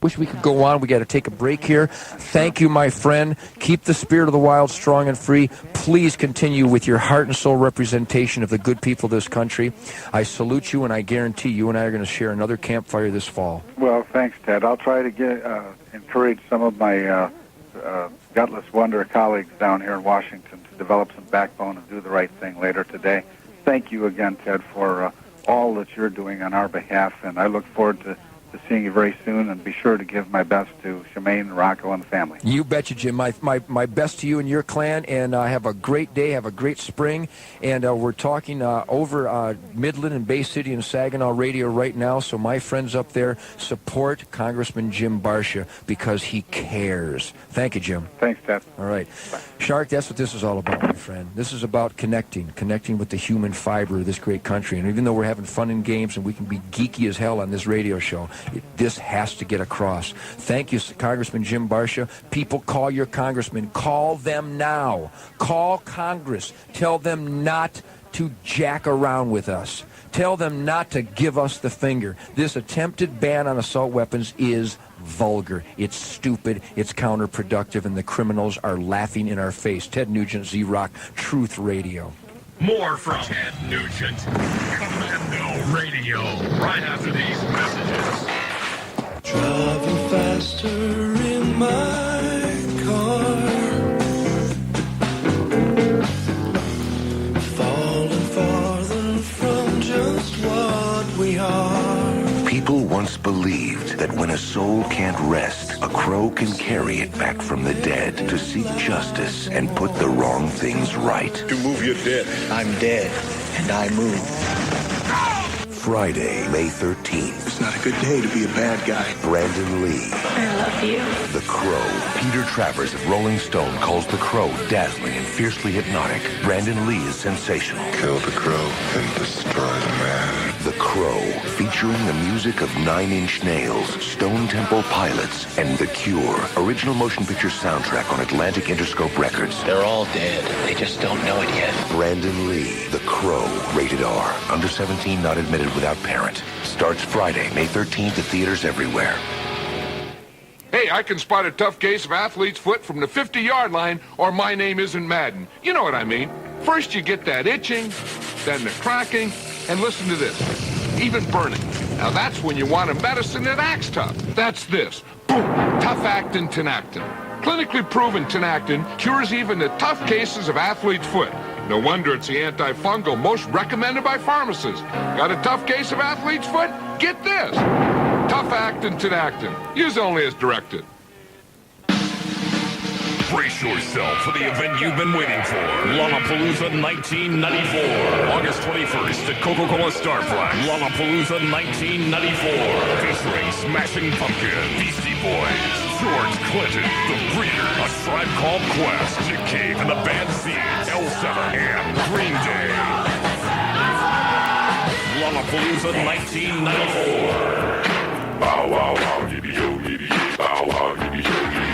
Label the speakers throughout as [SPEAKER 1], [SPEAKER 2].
[SPEAKER 1] Wish we could go on. We got to take a break here. Thank you, my friend. Keep the spirit of the wild strong and free. Please continue with your heart and soul representation of the good people of this country. I salute you, and I guarantee you and I are going to share another campfire this fall.
[SPEAKER 2] Well, thanks, Ted. I'll try to encourage some of my gutless wonder colleagues down here in Washington to develop some backbone and do the right thing later today. Thank you again, Ted, for all that you're doing on our behalf, and I look forward to seeing you very soon, and be sure to give my best to Shemaine, Rocco, and the family.
[SPEAKER 1] You betcha, Jim. My best to you and your clan, and have a great day, have a great spring, and we're talking over Midland and Bay City and Saginaw Radio right now, so my friends up there, support Congressman Jim Barsha, because he cares. Thank you, Jim.
[SPEAKER 2] Thanks, Ted.
[SPEAKER 1] All right.
[SPEAKER 2] Bye.
[SPEAKER 1] Shark, that's what this is all about, my friend. This is about connecting with the human fiber of this great country, and even though we're having fun and games and we can be geeky as hell on this radio show, this has to get across. Thank you, Congressman Jim Barsha. People, call your congressman. Call them now. Call Congress. Tell them not to jack around with us. Tell them not to give us the finger. This attempted ban on assault weapons is vulgar. It's stupid. It's counterproductive, and the criminals are laughing in our face. Ted Nugent, Z-Rock, Truth Radio.
[SPEAKER 3] More from Ted Nugent. Commando Radio. Right after these messages.
[SPEAKER 4] Driving faster in my car, falling farther from just what we are.
[SPEAKER 5] People once believed that when a soul can't rest, a crow can carry it back from the dead to seek justice and put the wrong things right.
[SPEAKER 6] You move, you're dead.
[SPEAKER 7] I'm dead, and I move.
[SPEAKER 5] Friday, May 13th.
[SPEAKER 6] It's not a good day to be a bad guy.
[SPEAKER 5] Brandon Lee.
[SPEAKER 8] I love you.
[SPEAKER 5] The Crow. Peter Travers of Rolling Stone calls The Crow dazzling and fiercely hypnotic. Brandon Lee is sensational.
[SPEAKER 6] Kill the crow and destroy the man.
[SPEAKER 5] The Crow, featuring the music of Nine Inch Nails, Stone Temple Pilots, and The Cure. Original motion picture soundtrack on Atlantic Interscope Records.
[SPEAKER 7] They're all dead. They just don't know it yet.
[SPEAKER 5] Brandon Lee, The Crow, rated R. Under 17, not admitted without parent. Starts Friday, May 13th at theaters everywhere.
[SPEAKER 9] Hey, I can spot a tough case of athlete's foot from the 50-yard line, or my name isn't Madden. You know what I mean. First you get that itching, then the cracking, and listen to this, even burning. Now that's when you want a medicine that acts tough. That's this. Boom. Tough-actin Tinactin. Clinically proven Tinactin cures even the tough cases of athlete's foot. No wonder it's the antifungal most recommended by pharmacists. Got a tough case of athlete's foot? Get this. Tough-actin Tinactin. Use only as directed.
[SPEAKER 3] Brace yourself for the event you've been waiting for. Lollapalooza 1994. August 21st at Coca-Cola Starflex. Lollapalooza 1994. Featuring Smashing Pumpkins, Beastie Boys, George Clinton, The Breeder, A Tribe Called Quest, Nick Cave and the Bad Seeds, L7, and Green Day. Lollapalooza 1994. Bow wow wow, yippee-yo, yippee-yay. Bow wow, yippee-yo, yippee-yay.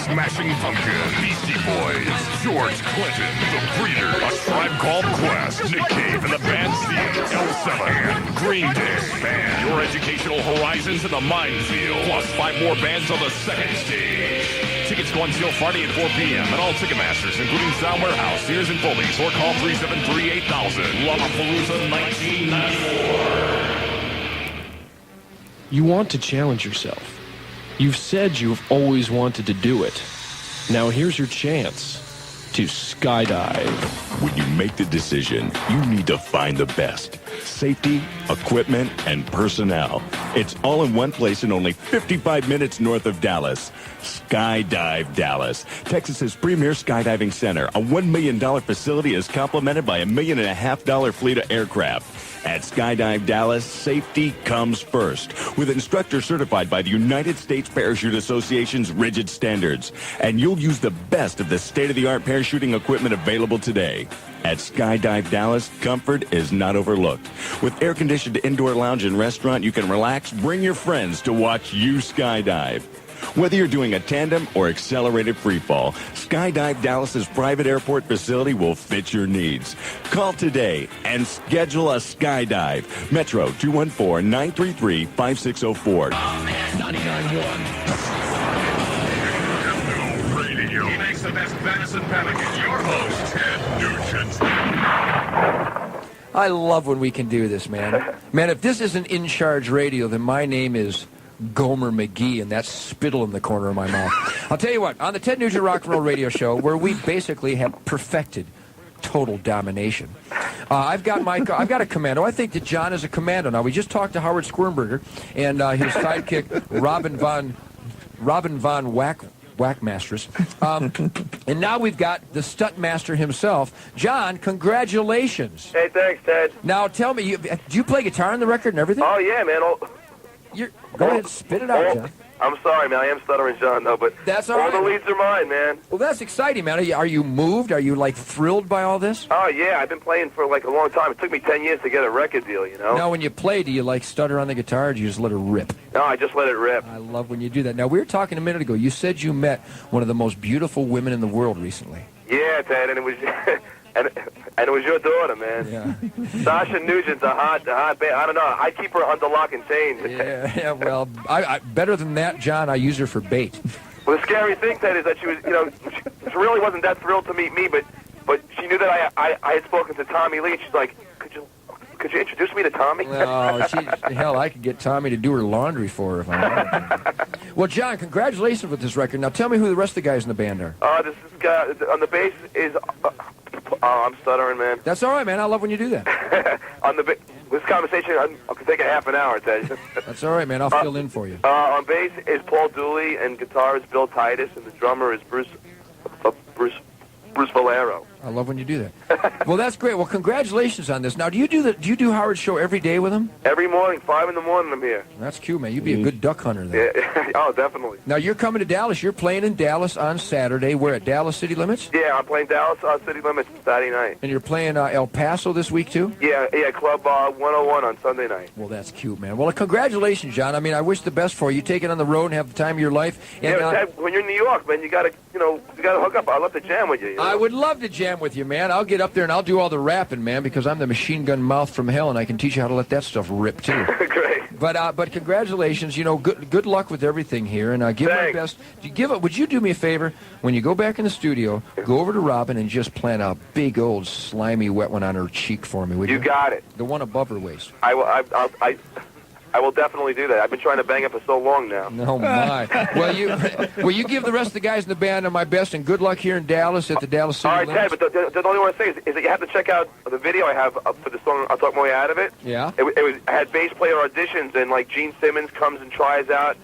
[SPEAKER 3] Smashing Pumpkins, Beastie Boys, George Clinton, The Breeder, A Tribe Called Quest, Nick Cave and the Bad Seeds, L7, and Green Day. Expand your educational horizons in the minefield, plus 5 more bands on the second stage. Tickets go on sale Friday at 4 p.m. at all Ticketmasters, including Sound Warehouse, Sears and Foley's, or call 373-8000. Lollapalooza 1994.
[SPEAKER 10] You want to challenge yourself. You've said you've always wanted to do it. Now here's your chance to skydive.
[SPEAKER 11] When you make the decision, you need to find the best. Safety, equipment, and personnel. It's all in one place in only 55 minutes north of Dallas. Skydive Dallas, Texas's premier skydiving center. A $1 million facility is complemented by $1.5 million fleet of aircraft. At Skydive Dallas, safety comes first, with instructors certified by the United States Parachute Association's rigid standards. And you'll use the best of the state-of-the-art parachuting equipment available today. At Skydive Dallas, comfort is not overlooked. With air-conditioned indoor lounge and restaurant, you can relax, bring your friends to watch you skydive. Whether you're doing a tandem or accelerated freefall, Skydive Dallas's private airport facility will fit your needs. Call today and schedule a skydive. Metro 214-933-5604.
[SPEAKER 3] 99.1 Radio. He makes the best venison pemmican. Your host, Ted Nugent.
[SPEAKER 1] I love when we can do this, man. Man, if this isn't In Charge Radio, then my name is Gomer McGee, and that's spittle in the corner of my mouth. I'll tell you what, on the Ted Nugent Rock and Roll Radio Show, where we basically have perfected total domination. I've got a Commando. I think that John is a Commando. Now, we just talked to Howard Squirnberger and his sidekick, Robin Von Whackmasters. And now we've got the stunt master himself. John, congratulations.
[SPEAKER 8] Hey, thanks, Ted.
[SPEAKER 1] Now, tell me, do you play guitar on the record and everything?
[SPEAKER 8] Oh, yeah, man.
[SPEAKER 1] Go ahead, spit it out, John.
[SPEAKER 8] I'm sorry, man. I am stuttering John, though, but
[SPEAKER 1] that's all
[SPEAKER 8] right.
[SPEAKER 1] The
[SPEAKER 8] leads are mine, man.
[SPEAKER 1] Well, that's exciting, man. Are you moved? Are you, like, thrilled by all this?
[SPEAKER 8] Oh, yeah. I've been playing for, like, a long time. It took me 10 years to get a record deal, you know?
[SPEAKER 1] Now, when you play, do you, like, stutter on the guitar, or do you just let it rip?
[SPEAKER 8] No, I just let it rip.
[SPEAKER 1] I love when you do that. Now, we were talking a minute ago. You said you met one of the most beautiful women in the world recently.
[SPEAKER 8] Yeah, Ted, and it was... And it was your daughter, man.
[SPEAKER 1] Yeah.
[SPEAKER 8] Sasha Nugent's a hot babe. I don't know. I keep her under lock and chain.
[SPEAKER 1] Yeah, well, I better than that, John, I use her for bait.
[SPEAKER 8] Well, the scary thing, Ted, is that she was, you know, she really wasn't that thrilled to meet me, but she knew that I had spoken to Tommy Lee, and she's like, could you introduce me to Tommy?
[SPEAKER 1] No, hell, I could get Tommy to do her laundry for her if I wanted to. Well, John, congratulations with this record. Now, tell me who the rest of the guys in the band are.
[SPEAKER 8] This guy on the bass is... I'm stuttering, man.
[SPEAKER 1] That's all right, man. I love when you do that.
[SPEAKER 8] This conversation could take a half an hour, Ted.
[SPEAKER 1] That's all right, man. I'll fill in for you.
[SPEAKER 8] On bass is Paul Dooley, and guitar is Bill Titus, and the drummer is Bruce Valero.
[SPEAKER 1] I love when you do that. Well, that's great. Well, congratulations on this. Now, do you do Howard's show every day with him?
[SPEAKER 8] Every morning, 5 in the morning, I'm here.
[SPEAKER 1] That's cute, man. You'd be a good duck hunter then.
[SPEAKER 8] Yeah. Oh, definitely.
[SPEAKER 1] Now, you're coming to Dallas. You're playing in Dallas on Saturday. We're at Dallas City Limits?
[SPEAKER 8] Yeah, I'm playing Dallas City Limits Saturday night.
[SPEAKER 1] And you're playing El Paso this week, too?
[SPEAKER 8] Yeah, Club 101 on Sunday night.
[SPEAKER 1] Well, that's cute, man. Well, congratulations, John. I mean, I wish the best for you. You take it on the road and have the time of your life. And,
[SPEAKER 8] Ted, when you're in New York, man, you gotta hook up. I'd love to jam with you. You know?
[SPEAKER 1] I would love to jam with you, man. I'll get up there and I'll do all the rapping, man, because I'm the machine gun mouth from hell, and I can teach you how to let that stuff rip too.
[SPEAKER 8] Great.
[SPEAKER 1] But congratulations. You know, good luck with everything here, and give my best. Would you do me a favor when you go back in the studio? Go over to Robin and just plant a big old slimy wet one on her cheek for me. Would you?
[SPEAKER 8] You got it.
[SPEAKER 1] The one above her waist.
[SPEAKER 8] I will definitely do that. I've been trying to bang it for so long now.
[SPEAKER 1] Oh, my. Well, you give the rest of the guys in the band my best, and good luck here in Dallas at the Dallas City
[SPEAKER 8] All right,
[SPEAKER 1] Limits.
[SPEAKER 8] Ted, but the only one I want to say is that you have to check out the video I have for the song I'll Talk My Way Out of It.
[SPEAKER 1] Yeah?
[SPEAKER 8] I had bass player auditions, and, like, Gene Simmons comes and tries out,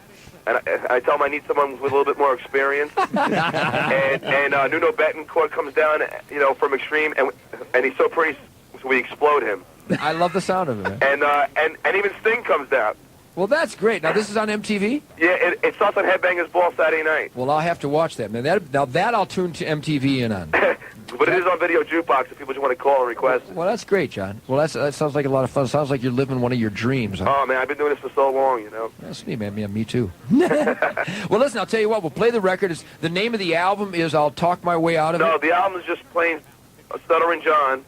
[SPEAKER 8] and I tell him I need someone with a little bit more experience. and Nuno Betancourt comes down, you know, from Extreme, and he's so pretty, so we explode him.
[SPEAKER 1] I love the sound of it, man.
[SPEAKER 8] And even Sting comes down.
[SPEAKER 1] Well, that's great. Now, this is on MTV?
[SPEAKER 8] Yeah, it starts on Headbangers Ball Saturday night.
[SPEAKER 1] Well, I'll have to watch that, man. That I'll tune to MTV in on.
[SPEAKER 8] But it is on Video Jukebox if people just want to call and request it.
[SPEAKER 1] Well, that's great, John. Well, that sounds like a lot of fun. Sounds like you're living one of your dreams. Huh?
[SPEAKER 8] Oh, man, I've been doing this for so long, you know.
[SPEAKER 1] That's me, man. Me too. Well, listen, I'll tell you what. We'll play the record. The name of the album is I'll Talk My Way Out of It.
[SPEAKER 8] No, the album is just plain Stuttering John.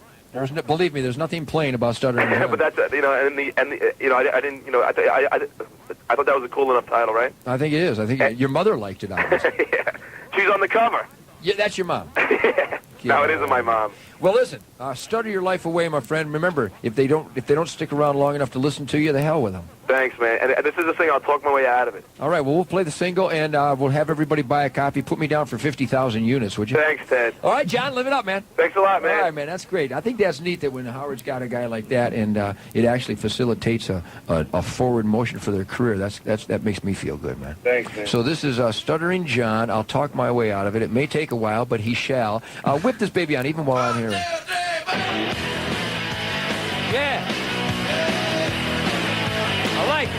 [SPEAKER 1] Believe me, there's nothing plain about Stuttering John.
[SPEAKER 8] But that's, you know, I didn't, you know, I thought that was a cool enough title, right?
[SPEAKER 1] I think it is. I think your mother liked it, obviously.
[SPEAKER 8] Yeah. She's on the cover.
[SPEAKER 1] Yeah, that's your mom.
[SPEAKER 8] No, it isn't my mom.
[SPEAKER 1] Well, listen, stutter your life away, my friend. Remember, if they don't stick around long enough to listen to you, the hell with them.
[SPEAKER 8] Thanks, man. And this is the thing. I'll talk my way out of it.
[SPEAKER 1] All right. Well, we'll play the single, and we'll have everybody buy a copy. Put me down for 50,000 units, would you?
[SPEAKER 8] Thanks, Ted.
[SPEAKER 1] All right, John, live it up, man.
[SPEAKER 8] Thanks a lot, man.
[SPEAKER 1] All right, man. That's great. I think that's neat that when Howard's got a guy like that, and it actually facilitates a forward motion for their career. That makes me feel good, man.
[SPEAKER 8] Thanks, man.
[SPEAKER 1] So this is Stuttering John. I'll talk my way out of it. It may take a while, but he shall. Whip this baby on, even while I'm here. Yeah. I like it.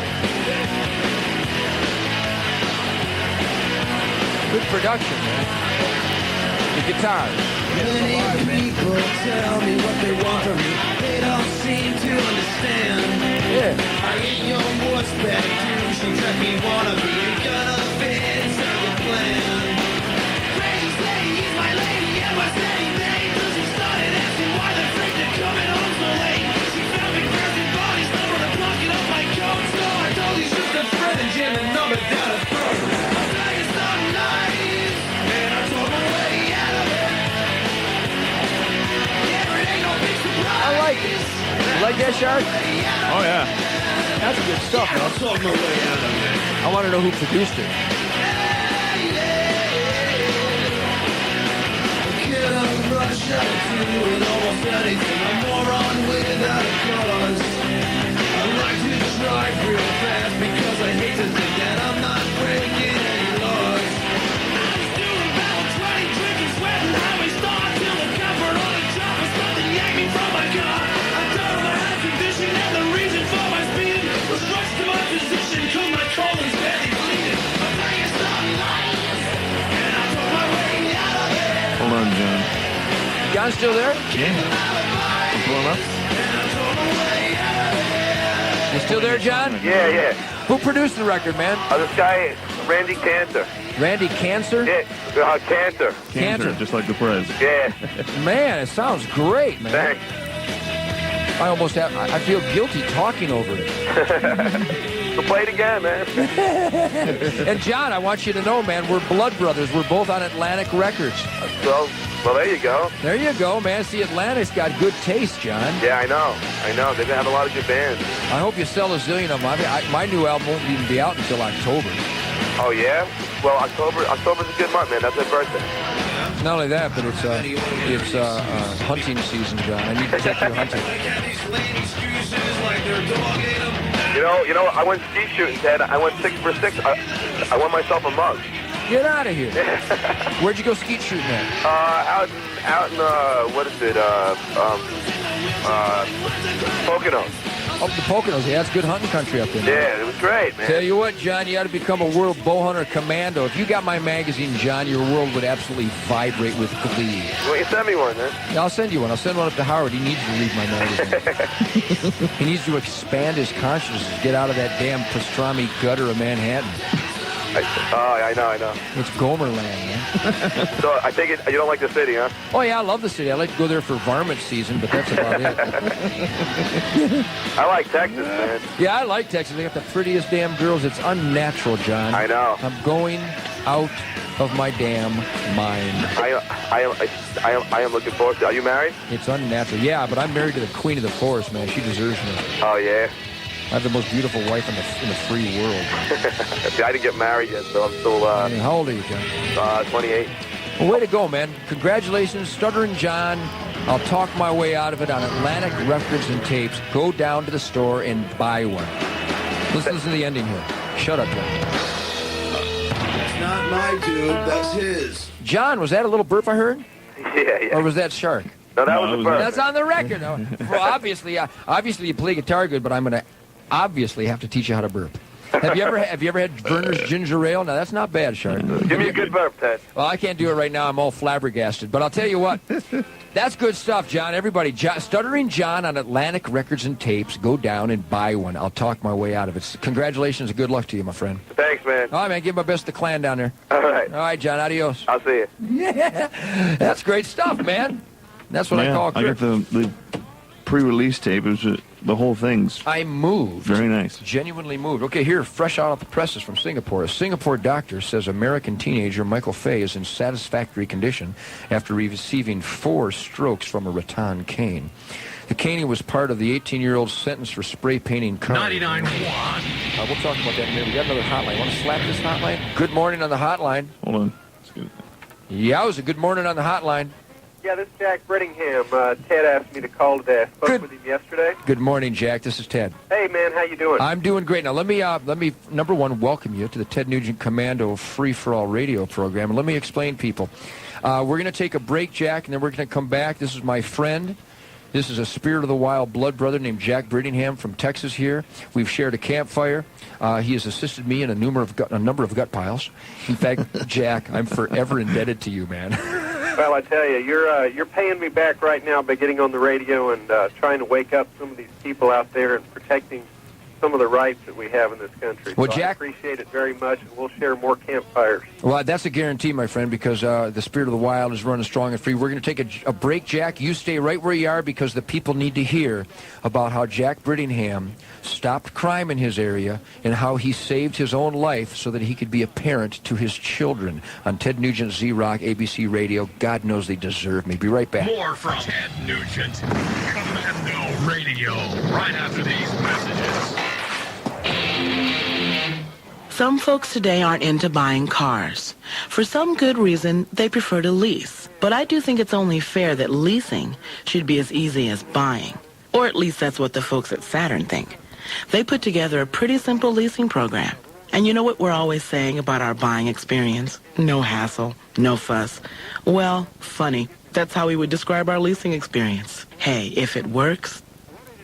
[SPEAKER 1] Good production, man. The guitars.
[SPEAKER 4] Many people tell me what they want from me. They don't seem to understand.
[SPEAKER 1] Yeah.
[SPEAKER 4] I ain't your worst bad douche. You let me wanna be. You're gonna fit
[SPEAKER 1] Shark?
[SPEAKER 10] Oh, yeah.
[SPEAKER 1] That's good stuff, man. I want to know who produced it.
[SPEAKER 10] Hold on, John.
[SPEAKER 1] John's still there?
[SPEAKER 10] Yeah. I'm pulling up.
[SPEAKER 1] You still there, John?
[SPEAKER 8] Yeah.
[SPEAKER 1] Who produced the record, man?
[SPEAKER 8] This guy, Randy Cantor.
[SPEAKER 1] Randy Cancer?
[SPEAKER 8] Yeah, Cantor.
[SPEAKER 1] Cantor.
[SPEAKER 10] Just like the Prez.
[SPEAKER 8] Yeah.
[SPEAKER 1] Man, it sounds great, man.
[SPEAKER 8] Thanks.
[SPEAKER 1] I feel guilty talking over it.
[SPEAKER 8] So play it again, man.
[SPEAKER 1] And John, I want you to know, man, we're blood brothers. We're both on Atlantic Records.
[SPEAKER 8] Well, there you go.
[SPEAKER 1] There you go, man. See, Atlantic's got good taste, John.
[SPEAKER 8] Yeah, I know. They're gonna have a lot of good bands.
[SPEAKER 1] I hope you sell a zillion of them. My new album won't even be out until October.
[SPEAKER 8] Oh yeah? Well, October's a good month, man. That's my birthday.
[SPEAKER 1] Not only that, but it's hunting season, John. I need to take you hunting.
[SPEAKER 8] You know, I went ski shooting, Ted. I went 6 for 6. I won myself a mug.
[SPEAKER 1] Get out of here. Where'd you go skeet shooting at?
[SPEAKER 8] Out in what is it? Poconos.
[SPEAKER 1] Up the Poconos. Yeah, it's good hunting country up there.
[SPEAKER 8] Yeah, it was great, man.
[SPEAKER 1] Tell you what, John, you ought to become a world bow hunter commando. If you got my magazine, John, your world would absolutely vibrate with glee.
[SPEAKER 8] Well, you send me one, man.
[SPEAKER 1] Yeah, I'll send you one. I'll send one up to Howard. He needs to read my magazine. He needs to expand his consciousness, get out of that damn pastrami gutter of Manhattan.
[SPEAKER 8] I know.
[SPEAKER 1] It's Gomerland, man.
[SPEAKER 8] So I take it you don't like the city, huh?
[SPEAKER 1] Oh, yeah, I love the city. I like to go there for varmint season, but that's about it.
[SPEAKER 8] I like Texas, man.
[SPEAKER 1] Yeah, I like Texas. They got the prettiest damn girls. It's unnatural, John.
[SPEAKER 8] I know.
[SPEAKER 1] I'm going out of my damn mind.
[SPEAKER 8] I am looking forward to it. Are you married?
[SPEAKER 1] It's unnatural. Yeah, but I'm married to the queen of the forest, man. She deserves me.
[SPEAKER 8] Oh, yeah?
[SPEAKER 1] I have the most beautiful wife in the free world.
[SPEAKER 8] See, I didn't get married yet, so I'm still...
[SPEAKER 1] How old are you, John?
[SPEAKER 8] 28.
[SPEAKER 1] Well, way to go, man. Congratulations, Stuttering John. I'll talk my way out of it on Atlantic Records and Tapes. Go down to the store and buy one. Listen to the ending here. Shut up, John.
[SPEAKER 4] That's not my dude, that's his.
[SPEAKER 1] John, was that a little burp I heard?
[SPEAKER 8] Yeah.
[SPEAKER 1] Or was that Shark?
[SPEAKER 8] No, that was a burp.
[SPEAKER 1] That's on the record. No. Well, obviously you play guitar good, but I'm going to obviously have to teach you how to burp. Have you ever had Verner's Ginger Ale? Now, that's not bad, Shark.
[SPEAKER 8] Give me a good burp, Ted.
[SPEAKER 1] Well, I can't do it right now. I'm all flabbergasted. But I'll tell you what. That's good stuff, John. Everybody, Stuttering John on Atlantic Records and Tapes. Go down and buy one. I'll talk my way out of it. Congratulations and good luck to you, my friend.
[SPEAKER 8] Thanks, man.
[SPEAKER 1] All right, man. Give my best to Clan down there.
[SPEAKER 8] All right.
[SPEAKER 1] All right, John. Adios.
[SPEAKER 8] I'll see you.
[SPEAKER 1] Yeah. That's great stuff, man. That's what I call
[SPEAKER 10] I got the pre-release tape. It was the whole thing's.
[SPEAKER 1] I moved.
[SPEAKER 10] Very nice.
[SPEAKER 1] Genuinely moved. Okay, here, fresh out of the presses from Singapore. A Singapore doctor says American teenager Michael Fay is in satisfactory condition after receiving 4 strokes from a rattan cane. The caning was part of the 18-year-old's sentence for spray painting cars.
[SPEAKER 3] 99.1.
[SPEAKER 1] We'll talk about that in a minute. We got another hotline. Want to slap this hotline? Good morning on the hotline.
[SPEAKER 10] Hold on. Let's get it.
[SPEAKER 1] Yeah, it was a good morning on the hotline.
[SPEAKER 8] Yeah, this is Jack Brittingham. Ted asked me to call today. I spoke with him yesterday.
[SPEAKER 1] Good morning, Jack. This is Ted.
[SPEAKER 8] Hey, man, how you doing?
[SPEAKER 1] I'm doing great. Now, let me number one, welcome you to the Ted Nugent Commando free-for-all radio program. And let me explain, people. We're going to take a break, Jack, and then we're going to come back. This is my friend. This is a Spirit of the Wild blood brother named Jack Brittingham from Texas here. We've shared a campfire. He has assisted me in a number of gut piles. In fact, Jack, I'm forever indebted to you, man.
[SPEAKER 8] Well, I tell you, you're paying me back right now by getting on the radio and trying to wake up some of these people out there and protecting some of the rights that we have in this country.
[SPEAKER 1] Well,
[SPEAKER 8] so
[SPEAKER 1] Jack,
[SPEAKER 8] I appreciate it very much, and we'll share more campfires.
[SPEAKER 1] Well, that's a guarantee, my friend, because the Spirit of the Wild is running strong and free. We're going to take a break, Jack. You stay right where you are because the people need to hear about how Jack Brittingham stopped crime in his area and how he saved his own life so that he could be a parent to his children. On Ted Nugent, Z-Rock, ABC Radio. God knows they deserve me. Be right back.
[SPEAKER 3] More from Ted Nugent. Commando Radio. Right after these messages.
[SPEAKER 12] Some folks today aren't into buying cars. For some good reason, they prefer to lease. But I do think it's only fair that leasing should be as easy as buying. Or at least that's what the folks at Saturn think. They put together a pretty simple leasing program. And you know what we're always saying about our buying experience? No hassle, no fuss. Well, funny. That's how we would describe our leasing experience. Hey, if it works.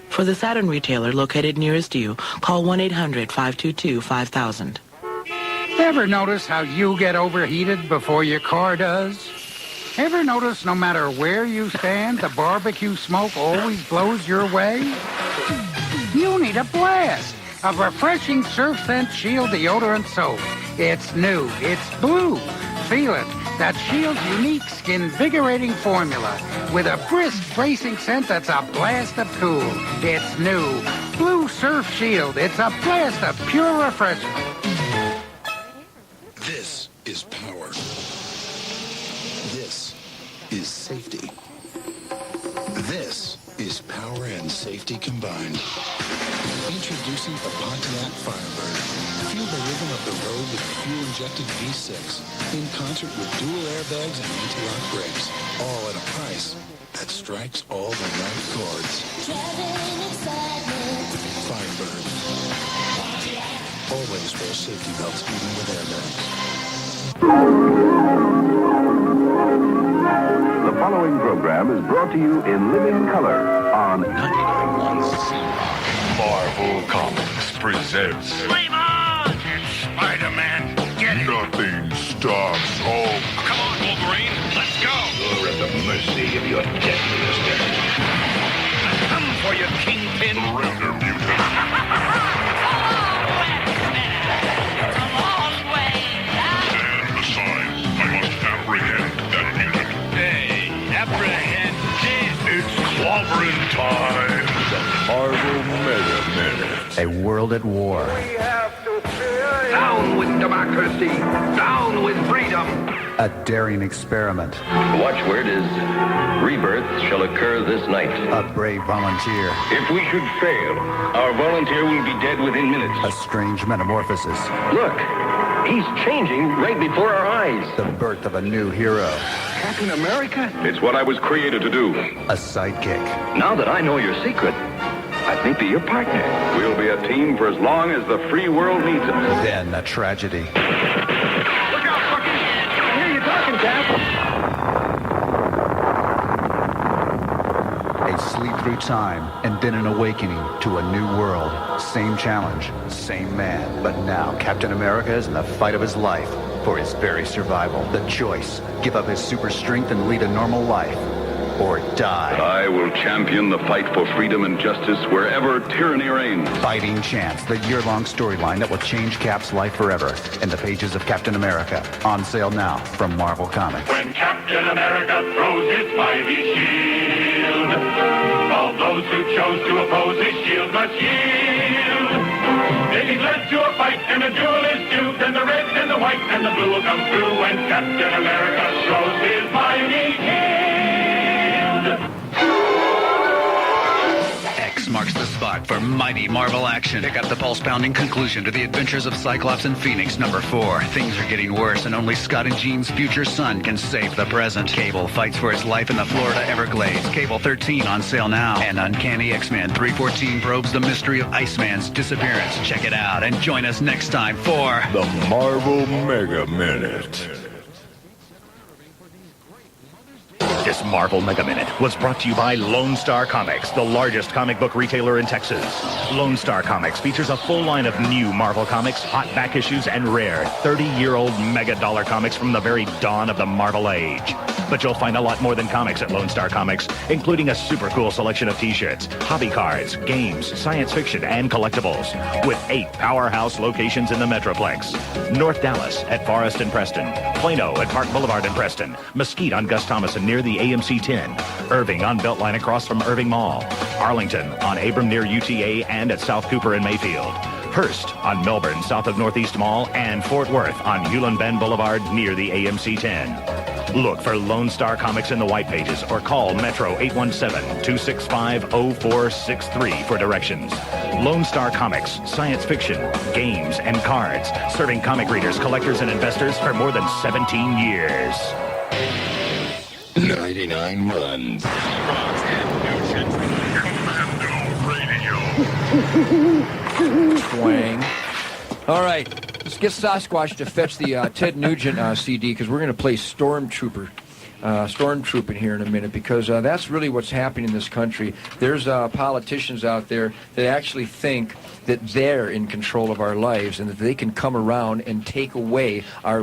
[SPEAKER 12] For the Saturn retailer located nearest you, call 1-800-522-5000.
[SPEAKER 13] Ever notice how you get overheated before your car does? Ever notice no matter where you stand, the barbecue smoke always blows your way? You need a blast of refreshing Surf Scent Shield deodorant soap. It's new. It's blue. Feel it. That Shield's unique skin-vigorating formula with a brisk, bracing scent that's a blast of cool. It's new. Blue Surf Shield. It's a blast of pure refreshment.
[SPEAKER 6] This is power. This is safety. This is power and safety combined. Introducing the Pontiac Firebird. Feel the rhythm of the road with the fuel-injected V6 in concert with dual airbags and anti-lock brakes, all at a price that strikes all the right chords. Firebird. Always wear safety belts even with airbags.
[SPEAKER 5] The following program is brought to you in living color on
[SPEAKER 3] 99.1 Z-Rock. Marvel Comics presents Spider-Man, get it! Nothing stops Hulk. Come on, Wolverine, let's go! You're at the mercy of your deadliest enemy. Come for your Kingpin. Surrender, mutant. Stand aside. I must apprehend that mutant. Hey, apprehend this. It's clobbering time. The Marvel Mega Minute.
[SPEAKER 14] A world at war.
[SPEAKER 15] Down with democracy! Down with freedom!
[SPEAKER 14] A daring experiment.
[SPEAKER 16] The watchword is, rebirth shall occur this night.
[SPEAKER 14] A brave volunteer.
[SPEAKER 16] If we should fail, our volunteer will be dead within minutes.
[SPEAKER 14] A strange metamorphosis.
[SPEAKER 16] Look, he's changing right before our eyes.
[SPEAKER 14] The birth of a new hero.
[SPEAKER 16] Captain America? It's what I was created to do.
[SPEAKER 14] A sidekick.
[SPEAKER 16] Now that I know your secret, I'd make be your partner. We'll be a team for as long as the free world needs us.
[SPEAKER 14] Then a tragedy.
[SPEAKER 15] Look out, Bucky! I hear you talking, Cap!
[SPEAKER 14] A sleep through time and then an awakening to a new world. Same challenge, same man. But now Captain America is in the fight of his life for his very survival. The choice, give up his super strength and lead a normal life. Or die.
[SPEAKER 16] I will champion the fight for freedom and justice wherever tyranny reigns.
[SPEAKER 14] Fighting Chance, the year-long storyline that will change Cap's life forever. In the pages of Captain America. On sale now from Marvel Comics.
[SPEAKER 3] When Captain America throws his mighty shield, all those who chose to oppose his shield must yield. If he's led to a fight and a duel is due, then the red and the white and the blue will come through when Captain America throws his mighty shield.
[SPEAKER 17] X marks the spot for mighty Marvel action. Pick up the pulse-pounding conclusion to the adventures of Cyclops and Phoenix #4. Things are getting worse, and only Scott and Jean's future son can save the present. Cable fights for his life in the Florida Everglades. Cable 13 on sale now. And Uncanny X-Men 314 probes the mystery of Iceman's disappearance. Check it out and join us next time for
[SPEAKER 3] The Marvel Mega Minute.
[SPEAKER 18] This Marvel Mega Minute was brought to you by Lone Star Comics, the largest comic book retailer in Texas. Lone Star Comics features a full line of new Marvel comics, hot back issues, and rare 30-year-old mega dollar comics from the very dawn of the Marvel Age. But you'll find a lot more than comics at Lone Star Comics, including a super cool selection of t-shirts, hobby cards, games, science fiction, and collectibles. With 8 powerhouse locations in the Metroplex. North Dallas at Forest and Preston. Plano at Park Boulevard in Preston. Mesquite on Gus Thomas and near the AMC 10. Irving on Beltline across from Irving Mall. Arlington on Abram near UTA and at South Cooper in Mayfield. Hurst on Melbourne south of Northeast Mall, and Fort Worth on Hewlin Bend Boulevard near the AMC 10. Look for Lone Star Comics in the white pages or call Metro 817-265-0463 for directions. Lone Star Comics, science fiction, games, and cards, serving comic readers, collectors, and investors for more than 17 years.
[SPEAKER 3] 99 runs. Rock and Nugent. Commando Radio.
[SPEAKER 1] Twang. All right, let's get Sasquatch to fetch the Ted Nugent CD, because we're going to play Stormtrooping here in a minute, because that's really what's happening in this country. There's politicians out there that actually think that they're in control of our lives and that they can come around and take away our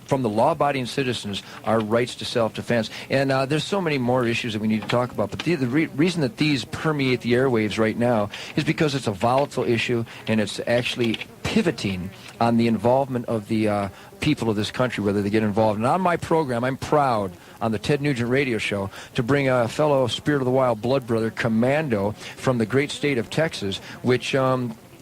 [SPEAKER 1] from the law-abiding citizens, our rights to self-defense. And there's so many more issues that we need to talk about. But the reason that these permeate the airwaves right now is because it's a volatile issue, and it's actually pivoting on the involvement of the people of this country, whether they get involved. And on my program, I'm proud, on the Ted Nugent Radio Show, to bring a fellow Spirit of the Wild blood brother, Commando, from the great state of Texas, which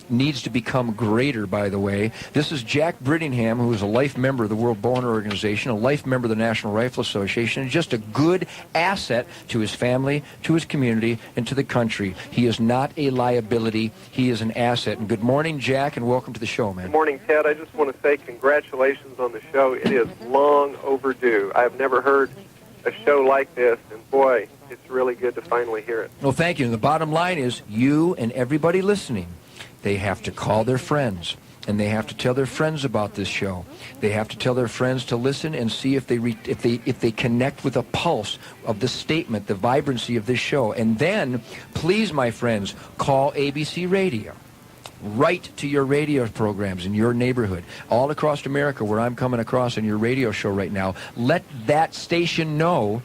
[SPEAKER 1] needs to become greater, by the way. This is Jack Brittingham, who is a life member of the World Bowhunter Organization, a life member of the National Rifle Association, and just a good asset to his family, to his community, and to the country. He is not a liability. He is an asset. And good morning, Jack, and welcome to the show, man.
[SPEAKER 19] Good morning, Ted. I just want to say congratulations on the show. It is long overdue. I've never heard a show like this, and boy, it's really good to finally hear it.
[SPEAKER 1] Well, thank you. And the bottom line is, you and everybody listening, they have to call their friends, and they have to tell their friends about this show. They have to tell their friends to listen and see if they connect with a pulse of the statement, the vibrancy of this show. And then, please, my friends, call ABC Radio. Write to your radio programs in your neighborhood, all across America, where I'm coming across on your radio show right now. Let that station know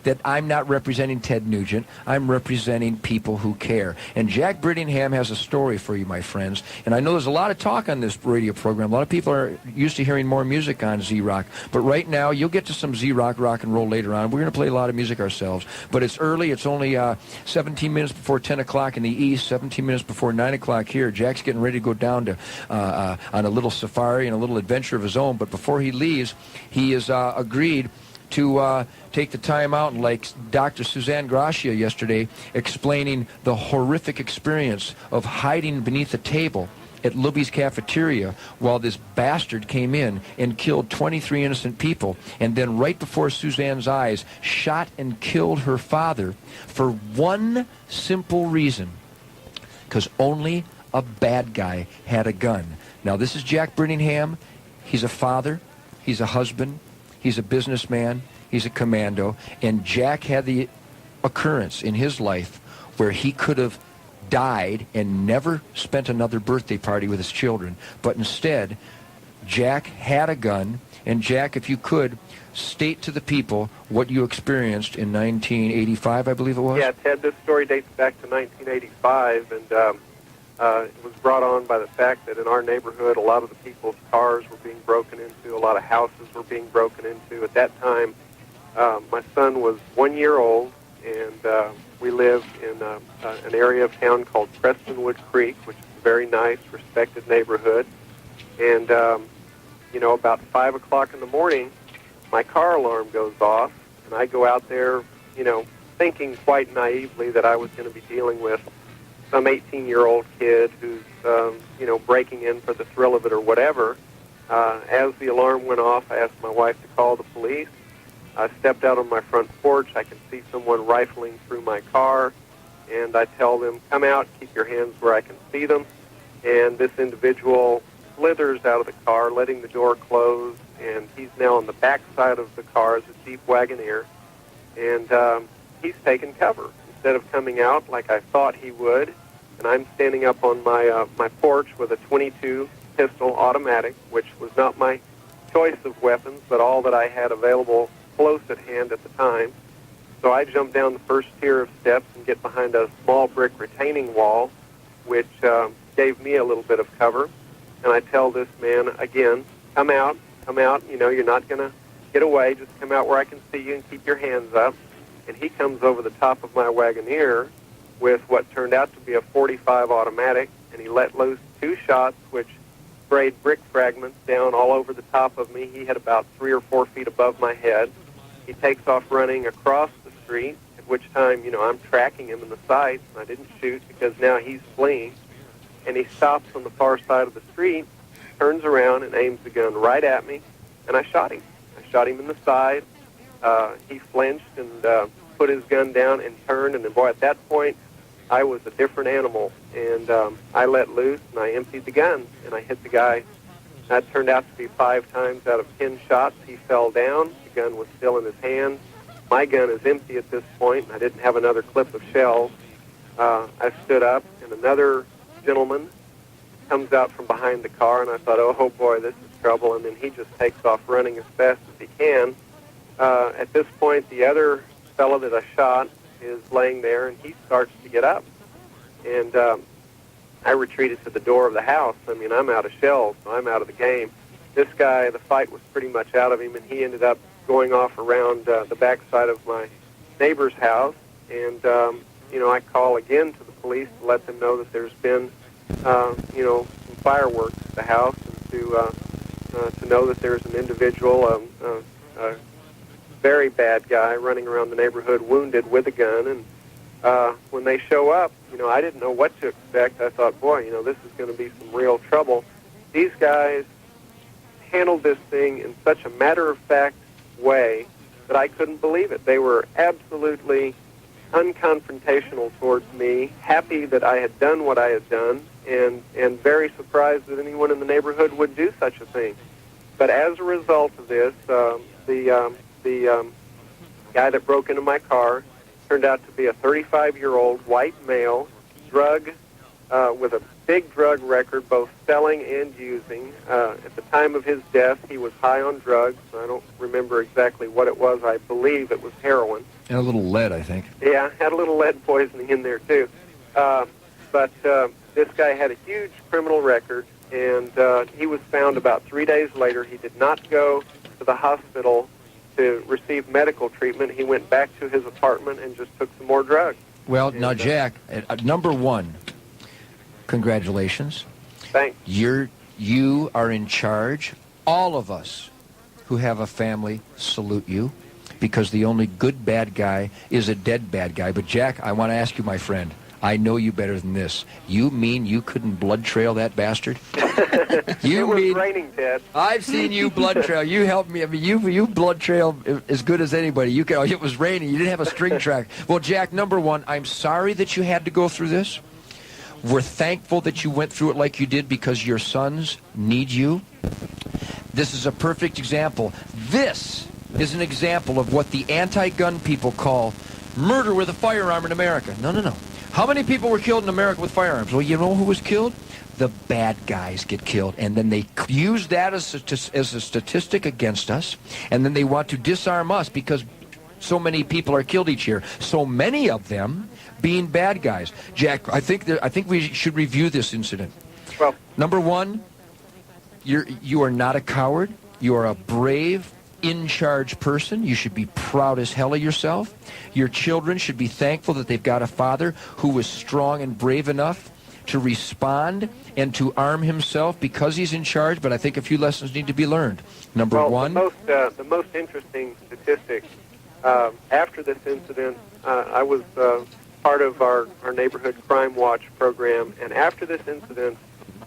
[SPEAKER 1] that I'm not representing Ted Nugent. I'm representing people who care. And Jack Brittingham has a story for you, my friends. And I know there's a lot of talk on this radio program. A lot of people are used to hearing more music on Z-Rock. But right now, you'll get to some Z-Rock rock and roll later on. We're going to play a lot of music ourselves. But it's early. It's only 17 minutes before 10 o'clock in the east, 17 minutes before 9 o'clock here. Jack's getting ready to go down to on a little safari and a little adventure of his own. But before he leaves, he has agreed to take the time out, and like Dr. Suzanne Gracia yesterday, explaining the horrific experience of hiding beneath a table at Libby's cafeteria while this bastard came in and killed 23 innocent people, and then right before Suzanne's eyes shot and killed her father for one simple reason: because only a bad guy had a gun. Now, this is Jack Brittingham. He's a father. He's a husband. He's a businessman. He's a commando. And Jack had the occurrence in his life where he could have died and never spent another birthday party with his children. But instead, Jack had a gun. And Jack, if you could, state to the people what you experienced in 1985, I believe it was?
[SPEAKER 19] Yeah, Ted, this story dates back to 1985, and it was brought on by the fact that in our neighborhood, a lot of the people's cars were being broken into, a lot of houses were being broken into. At that time, my son was 1 year old, and we lived in an area of town called Prestonwood Creek, which is a very nice, respected neighborhood. And, about 5 o'clock in the morning, my car alarm goes off, and I go out there, thinking quite naively that I was going to be dealing with some 18-year-old kid who's, breaking in for the thrill of it or whatever. As the alarm went off, I asked my wife to call the police. I stepped out on my front porch. I can see someone rifling through my car, and I tell them, come out, keep your hands where I can see them. And this individual slithers out of the car, letting the door close, and he's now on the back side of the car as a Jeep Wagoneer, and he's taken cover. Instead of coming out like I thought he would, and I'm standing up on my porch with a .22 pistol automatic, which was not my choice of weapons, but all that I had available close at hand at the time. So I jump down the first tier of steps and get behind a small brick retaining wall, which gave me a little bit of cover. And I tell this man again, come out, you know, you're not going to get away, just come out where I can see you and keep your hands up. And he comes over the top of my Wagoneer with what turned out to be a .45 automatic, and he let loose 2 shots, which sprayed brick fragments down all over the top of me. He had about 3 or 4 feet above my head. He takes off running across the street, at which time, you know, I'm tracking him in the sights, and I didn't shoot because now he's fleeing. And he stops on the far side of the street, turns around, and aims the gun right at me, and I shot him. I shot him in the side. He flinched and put his gun down and turned, and then, boy, at that point, I was a different animal. And I let loose, and I emptied the gun, and I hit the guy. That turned out to be 5 times out of 10 shots. He fell down. The gun was still in his hand. My gun is empty at this point, and I didn't have another clip of shells. I stood up, and another gentleman comes out from behind the car, and I thought, oh boy, this is trouble. And then he just takes off running as fast as he can. At this point, the other fellow that I shot is laying there, and he starts to get up. And I retreated to the door of the house. I mean, I'm out of shells, so I'm out of the game. This guy, the fight was pretty much out of him, and he ended up going off around the backside of my neighbor's house. And, you know, I call again to the police to let them know that there's been, you know, some fireworks at the house, and to know that there's an individual, a very bad guy running around the neighborhood wounded with a gun. And when they show up, you know, I didn't know what to expect. I thought, boy, you know, this is going to be some real trouble. These guys handled this thing in such a matter-of-fact way that I couldn't believe it. They were absolutely unconfrontational towards me, happy that I had done what I had done, and very surprised that anyone in the neighborhood would do such a thing. But as a result of this, the guy that broke into my car turned out to be a 35-year-old white male, with a big drug record, both selling and using. At the time of his death, he was high on drugs. I don't remember exactly what it was. I believe it was heroin.
[SPEAKER 1] And a little lead, I think.
[SPEAKER 19] Yeah, had a little lead poisoning in there, too. But this guy had a huge criminal record, and he was found about 3 days later. He did not go to the hospital to receive medical treatment. He went back to his apartment and just took some more drugs.
[SPEAKER 1] Well, now, Jack, number one, congratulations.
[SPEAKER 19] Thanks.
[SPEAKER 1] You are in charge. All of us who have a family salute you, because the only good bad guy is a dead bad guy. But, Jack, I want to ask you, my friend, I know you better than this. You mean you couldn't blood trail that bastard?
[SPEAKER 19] It was raining, Ted.
[SPEAKER 1] I've seen you blood trail. You helped me. I mean, you blood trail as good as anybody. You could. It was raining. You didn't have a string track. Well, Jack, number one, I'm sorry that you had to go through this. We're thankful that you went through it like you did, because your sons need you. This is a perfect example. This is an example of what the anti-gun people call murder with a firearm in America. No. How many people were killed in America with firearms? Well, you know who was killed? The bad guys get killed, and then they use that as a statistic against us, and then they want to disarm us because so many people are killed each year. So many of them being bad guys. Jack, I think we should review this incident.
[SPEAKER 19] Well,
[SPEAKER 1] number one, you are not a coward. You are a brave, in-charge person. You should be proud as hell of yourself. Your children should be thankful that they've got a father who was strong and brave enough to respond and to arm himself because he's in charge. But I think a few lessons need to be learned. Number one,
[SPEAKER 19] the most interesting statistic after this incident, I was part of our neighborhood crime watch program, and after this incident,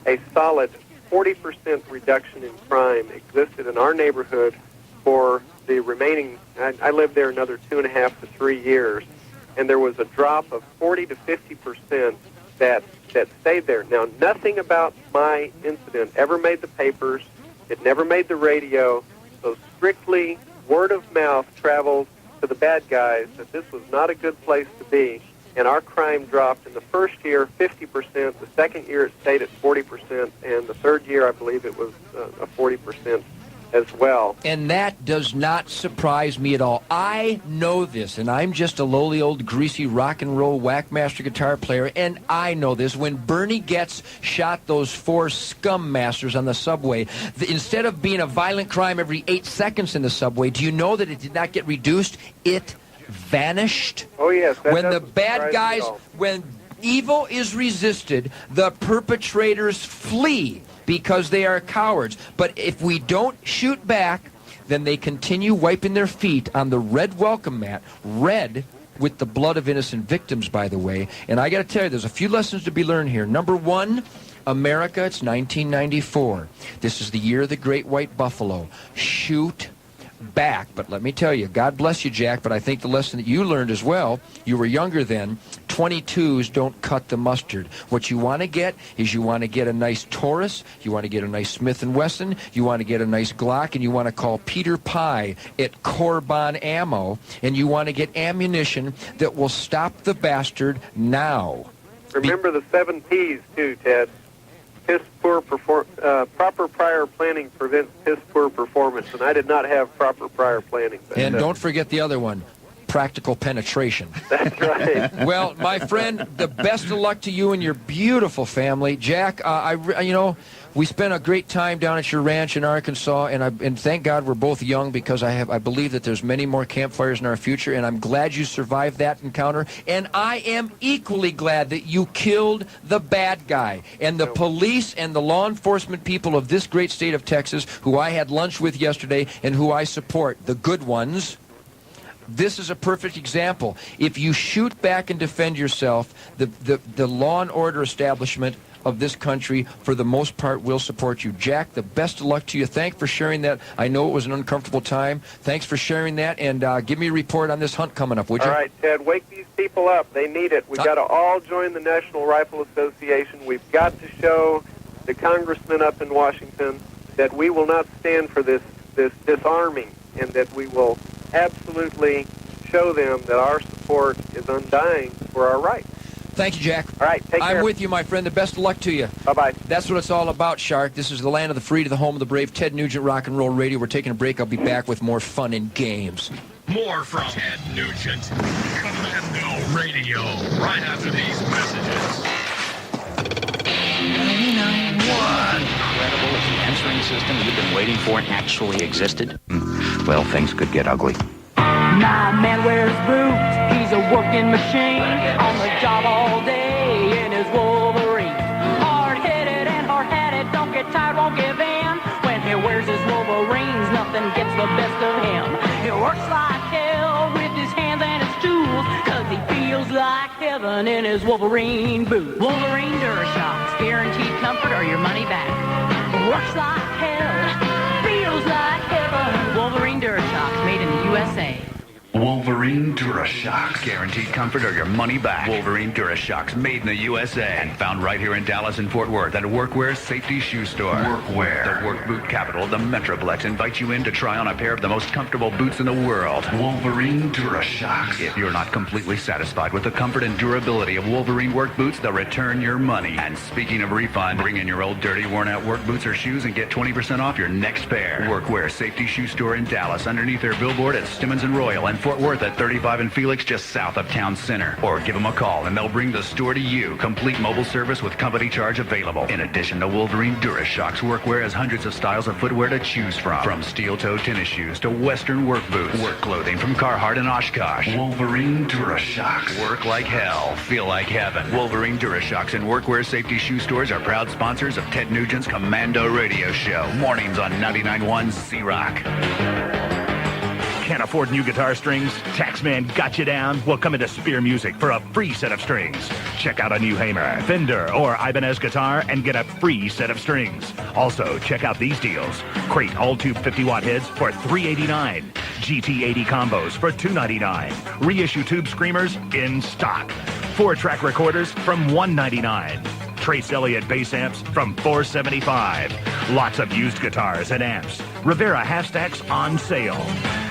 [SPEAKER 19] a solid 40% reduction in crime existed in our neighborhood for the remaining, I lived there another 2.5 to 3 years, and there was a drop of 40 to 50% that stayed there. Now, nothing about my incident ever made the papers. It never made the radio. So strictly word of mouth traveled to the bad guys that this was not a good place to be, and our crime dropped in the first year 50%, the second year it stayed at 40%, and the third year I believe it was a 40% as well.
[SPEAKER 1] And that does not surprise me at all. I know this, and I'm just a lowly old greasy rock and roll whackmaster guitar player, and I know this. When Bernie Getz shot those 4 scum masters on the subway, instead of being a violent crime every 8 seconds in the subway, do you know that it did not get reduced? It vanished.
[SPEAKER 19] Oh, yes.
[SPEAKER 1] When the bad guys, when evil is resisted, the perpetrators flee because they are cowards. But if we don't shoot back, then they continue wiping their feet on the red welcome mat, red with the blood of innocent victims, by the way. And I got to tell you, there's a few lessons to be learned here. Number one, America, it's 1994. This is the year of the great white buffalo. Shoot back. But let me tell you, God bless you, Jack, but I think the lesson that you learned as well, you were younger then, 22s don't cut the mustard. What you want to get is you want to get a nice Taurus, you want to get a nice Smith & Wesson, you want to get a nice Glock, and you want to call Peter Pye at Corbon Ammo, and you want to get ammunition that will stop the bastard now.
[SPEAKER 19] Remember the 7 P's, too, Ted. Proper prior planning prevents piss-poor performance, and I did not have proper prior planning.
[SPEAKER 1] And don't forget the other one, practical penetration.
[SPEAKER 19] That's right.
[SPEAKER 1] Well, my friend, the best of luck to you and your beautiful family. Jack, we spent a great time down at your ranch in Arkansas, and thank God we're both young, because I believe that there's many more campfires in our future, and I'm glad you survived that encounter. And I am equally glad that you killed the bad guy. And the police and the law enforcement people of this great state of Texas, who I had lunch with yesterday and who I support, the good ones, this is a perfect example. If you shoot back and defend yourself, the law and order establishment of this country, for the most part, will support you. Jack, the best of luck to you. Thanks for sharing that. I know it was an uncomfortable time. Thanks for sharing that, and give me a report on this hunt coming up, would you?
[SPEAKER 19] All right, Ted, wake these people up. They need it. We've got to all join the National Rifle Association. We've got to show the congressmen up in Washington that we will not stand for this disarming, and that we will absolutely show them that our support is undying for our rights.
[SPEAKER 1] Thank you, Jack.
[SPEAKER 19] All right, take care.
[SPEAKER 1] I'm with you, my friend. The best of luck to you.
[SPEAKER 19] Bye-bye.
[SPEAKER 1] That's what it's all about, Shark. This is the land of the free to the home of the brave. Ted Nugent, Rock and Roll Radio. We're taking a break. I'll be back with more fun and games.
[SPEAKER 3] More from Ted Nugent, Commando Radio, right after these messages.
[SPEAKER 7] 99.1. Incredible if the answering system you've been waiting for actually existed. Well, things could get ugly.
[SPEAKER 4] My man wears boots, he's a working machine, on the job all day in his Wolverine. Hard-headed and hard-headed, don't get tired, won't give in. When he wears his Wolverines, nothing gets the best of him. He works like hell with his hands and his tools, cause he feels like heaven in his Wolverine boots. Wolverine DuraShocks, guaranteed comfort or your money back. Works like hell, feels like heaven. Wolverine DuraShocks, made in the USA.
[SPEAKER 17] Wolverine DuraShocks. Guaranteed comfort or your money back. Wolverine DuraShocks, made in the USA. And found right here in Dallas and Fort Worth at a Workwear Safety Shoe Store. Workwear. The work boot capital of the Metroplex invites you in to try on a pair of the most comfortable boots in the world. Wolverine DuraShocks. If you're not completely satisfied with the comfort and durability of Wolverine work boots, they'll return your money. And speaking of refund, bring in your old dirty worn out work boots or shoes and get 20% off your next pair. Workwear Safety Shoe Store in Dallas, underneath their billboard at Stimmons and Royal, and Fort Worth at 35 and Felix, just south of Town Center. Or give them a call and they'll bring the store to you. Complete mobile service with company charge available. In addition to Wolverine DuraShocks, Workwear has hundreds of styles of footwear to choose from. From steel-toe tennis shoes to Western work boots. Work clothing from Carhartt and Oshkosh. Wolverine DuraShocks. Work like hell, feel like heaven. Wolverine DuraShocks and Workwear Safety Shoe Stores are proud sponsors of Ted Nugent's Commando Radio Show. Mornings on 99.1 C-Rock.
[SPEAKER 18] Can't afford new guitar strings? Taxman got you down? Well, come into Spear Music for a free set of strings. Check out a new Hamer, Fender, or Ibanez guitar and get a free set of strings. Also, check out these deals. Crate all-tube 50-watt heads for $389. GT80 combos for $299. Reissue tube screamers in stock. 4-track recorders from $199. Trace Elliott bass amps from $475. Lots of used guitars and amps. Rivera half stacks on sale.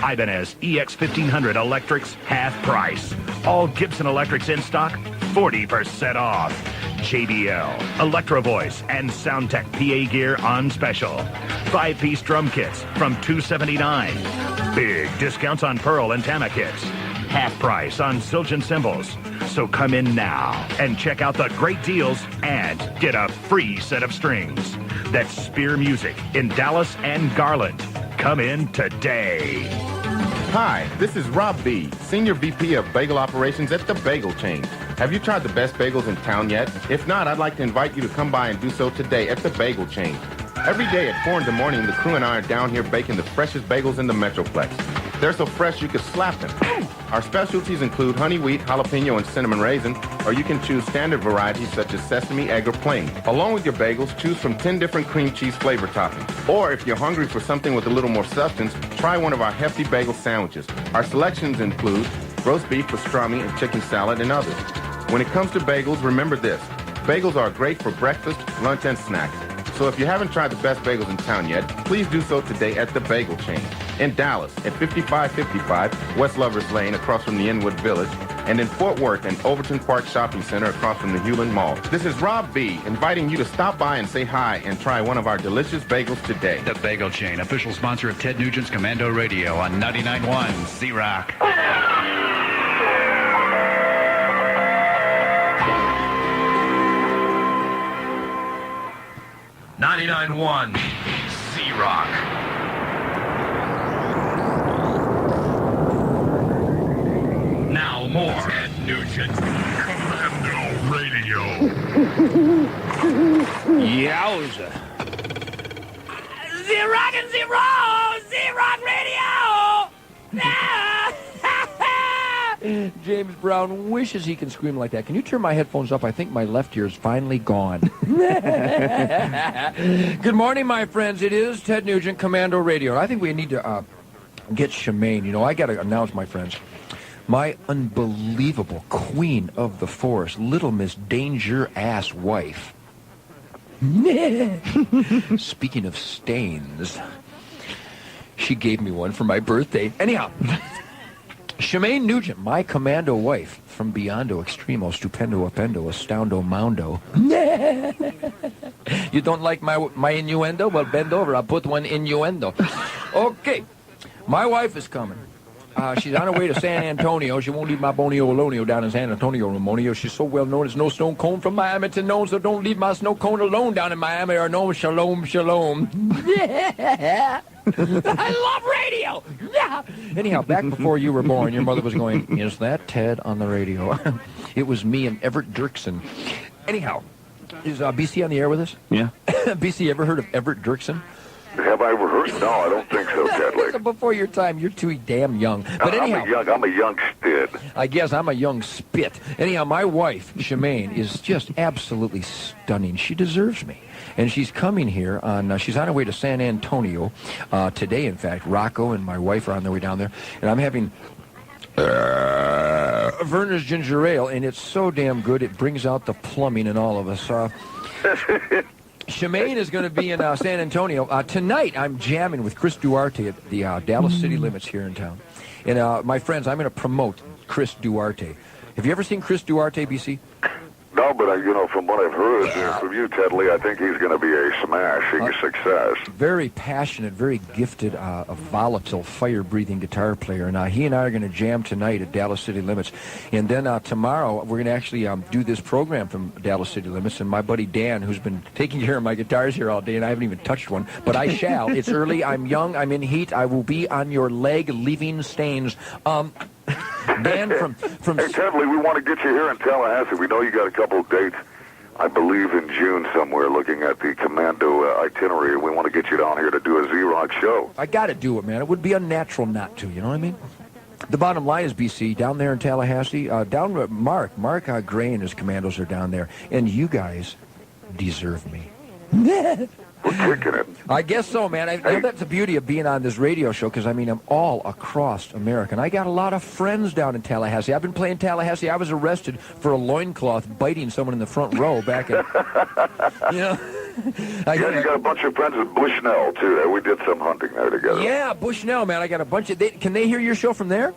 [SPEAKER 18] Ibanez EX1500 electrics half price. All Gibson electrics in stock 40% off. JBL, Electro Voice, and Soundtech PA gear on special. 5-piece drum kits from $279. Big discounts on Pearl and Tama kits. Half price on Zildjian cymbals. So come in now and check out the great deals and get a free set of strings. That's Spear Music in Dallas and Garland. Come in today.
[SPEAKER 20] Hi, this is Rob B., Senior VP of Bagel Operations at The Bagel Chain. Have you tried the best bagels in town yet? If not, I'd like to invite you to come by and do so today at The Bagel Chain. Every day at 4 in the morning, the crew and I are down here baking the freshest bagels in the Metroplex. They're so fresh you could slap them. Our specialties include honey wheat, jalapeno, and cinnamon raisin, or you can choose standard varieties such as sesame, egg, or plain. Along with your bagels, choose from 10 different cream cheese flavor toppings. Or if you're hungry for something with a little more substance, try one of our hefty bagel sandwiches. Our selections include roast beef, pastrami, and chicken salad, and others. When it comes to bagels, remember this. Bagels are great for breakfast, lunch, and snacks. So if you haven't tried the best bagels in town yet, please do so today at The Bagel Chain. In Dallas at 5555 West Lovers Lane across from the Inwood Village, and in Fort Worth and Overton Park Shopping Center across from the Hewlin Mall. This is Rob B. inviting you to stop by and say hi and try one of our delicious bagels today.
[SPEAKER 17] The Bagel Chain, official sponsor of Ted Nugent's Commando Radio on 99.1 Z-Rock.
[SPEAKER 18] 99.1 Z-Rock. Now more Ted Nugent Commando Radio.
[SPEAKER 1] Yowza.
[SPEAKER 15] Z-Rock and Z-Rock! Z-Rock Radio!
[SPEAKER 1] James Brown wishes he can scream like that. Can you turn my headphones up? I think my left ear is finally gone. Good morning, my friends. It is Ted Nugent, Commando Radio. I think we need to get Shemaine. You know, I got to announce, my friends, my unbelievable queen of the forest, Little Miss Danger-ass wife. Speaking of stains, she gave me one for my birthday. Anyhow, Shemaine Nugent, my commando wife, from Biondo, Extremo, Stupendo, Upendo, Astondo, Moundo. You don't like my innuendo? Well, bend over. I'll put one innuendo. Okay. My wife is coming. She's on her way to San Antonio. She won't leave my bonio alonio down in San Antonio, Ramonio. She's so well known as no stone cone from Miami to known, so don't leave my snow cone alone down in Miami or no shalom, shalom. Yeah. I love radio. Yeah. Anyhow, back before you were born, your mother was going, is that Ted on the radio? It was me and Everett Dirksen. Anyhow, is BC on the air with us?
[SPEAKER 20] Yeah.
[SPEAKER 1] BC, ever heard of Everett Dirksen?
[SPEAKER 3] Have I ever heard? No, I don't think so, Tedley.
[SPEAKER 1] Before your time, you're too damn young. But anyhow,
[SPEAKER 3] I'm a young spit.
[SPEAKER 1] I guess I'm a young spit. Anyhow, my wife, Shemaine, is just absolutely stunning. She deserves me. And she's coming here on, she's on her way to San Antonio today, in fact. Rocco and my wife are on their way down there. And I'm having Verner's Ginger Ale, and it's so damn good, it brings out the plumbing in all of us. Shemaine is going to be in San Antonio. Tonight, I'm jamming with Chris Duarte at the Dallas City Limits here in town. And my friends, I'm going to promote Chris Duarte. Have you ever seen Chris Duarte, BC?
[SPEAKER 3] No, but from what I've heard from you, Tedley, I think he's going to be a smashing success.
[SPEAKER 1] Very passionate, very gifted, a volatile, fire-breathing guitar player. And he and I are going to jam tonight at Dallas City Limits. And then tomorrow, we're going to actually do this program from Dallas City Limits. And my buddy Dan, who's been taking care of my guitars here all day, and I haven't even touched one, but I shall. It's early, I'm young, I'm in heat, I will be on your leg leaving stains. Dan from
[SPEAKER 3] Hey, Tedley, we want to get you here in Tallahassee. We know you got a couple of dates, I believe, in June somewhere, looking at the Commando itinerary. We want to get you down here to do a Z-Rock show.
[SPEAKER 1] I got to do it, man. It would be unnatural not to, you know what I mean? The bottom line is, BC, down there in Tallahassee, down with Mark Gray and his commandos are down there, and you guys deserve me.
[SPEAKER 3] We're kicking it.
[SPEAKER 1] I guess so, man. That's the beauty of being on this radio show, because, I'm all across America. And I got a lot of friends down in Tallahassee. I've been playing Tallahassee. I was arrested for a loincloth biting someone in the front row back in,
[SPEAKER 3] you got a bunch of friends with Bushnell, too. We did some hunting there together.
[SPEAKER 1] Yeah, Bushnell, man. I got a bunch of... Can they hear your show from there?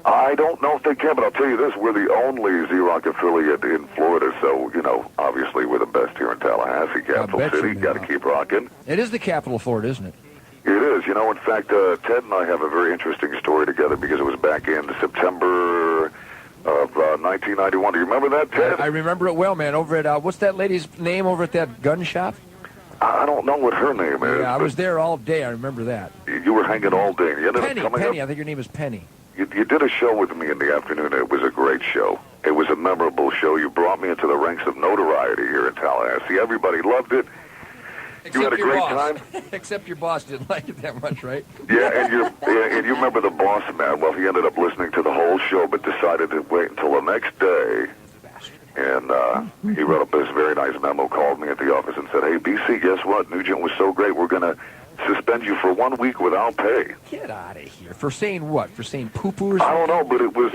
[SPEAKER 21] I don't know if they can, but I'll tell you this, we're the only Z-Rock affiliate in Florida, so, obviously we're the best here in Tallahassee, capital city. Got to keep rocking.
[SPEAKER 1] It is the capital of Florida, isn't it?
[SPEAKER 21] It is. In fact, Ted and I have a very interesting story together because it was back in September of 1991. Do you remember that, Ted?
[SPEAKER 1] I remember it well, man. Over at, what's that lady's name over at that gun shop?
[SPEAKER 21] I don't know what her name is.
[SPEAKER 1] Yeah, I was there all day. I remember that.
[SPEAKER 21] You were hanging all day. You ended up coming
[SPEAKER 1] Penny.
[SPEAKER 21] up.
[SPEAKER 1] I think your name is Penny.
[SPEAKER 21] You did a show with me in the afternoon. It was a great show. It was a memorable show. You brought me into the ranks of notoriety here in Tallahassee. Everybody loved it. You had a great time.
[SPEAKER 1] Except your boss didn't like it that much, right?
[SPEAKER 21] Yeah, and you remember the boss man. Well, he ended up listening to the whole show, but decided to wait until the next day. And he wrote up this very nice memo, called me at the office and said, "Hey, BC, guess what? Nugent was so great, we're going to suspend you for 1 week without pay."
[SPEAKER 1] Get out of here. For saying what? For saying poo-poo or something?
[SPEAKER 21] I don't know, but it was,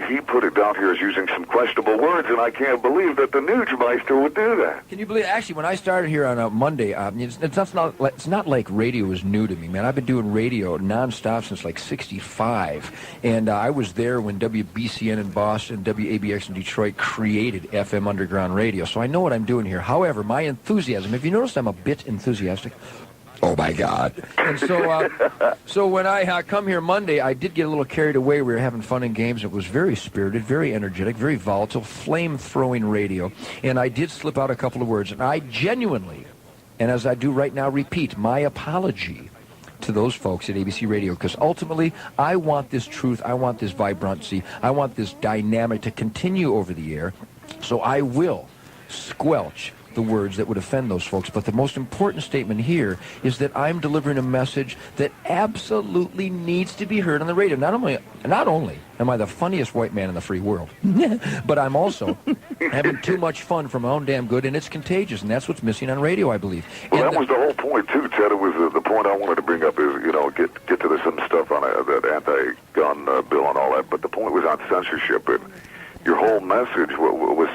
[SPEAKER 21] he put it down here as using some questionable words, and I can't believe that the Nugentmeister would do that.
[SPEAKER 1] Can you believe? Actually, when I started here on a Monday, it's not like radio is new to me, man. I've been doing radio nonstop since like '65, and I was there when WBCN in Boston, WABX in Detroit created FM underground radio, so I know what I'm doing here. However, my enthusiasm, if you notice, I'm a bit enthusiastic. Oh, my God. And so when I come here Monday, I did get a little carried away. We were having fun and games. It was very spirited, very energetic, very volatile, flame-throwing radio. And I did slip out a couple of words. And I genuinely, and as I do right now, repeat my apology to those folks at ABC Radio, because ultimately I want this truth, I want this vibrancy, I want this dynamic to continue over the air. So I will squelch the words that would offend those folks. But the most important statement here is that I'm delivering a message that absolutely needs to be heard on the radio. Not only am I the funniest white man in the free world, but I'm also having too much fun for my own damn good, and it's contagious, and that's what's missing on radio, I believe.
[SPEAKER 21] Well, that was the whole point, too, Ted. It was the point I wanted to bring up is, get to some stuff on that anti-gun bill and all that, but the point was on censorship. And your whole message was,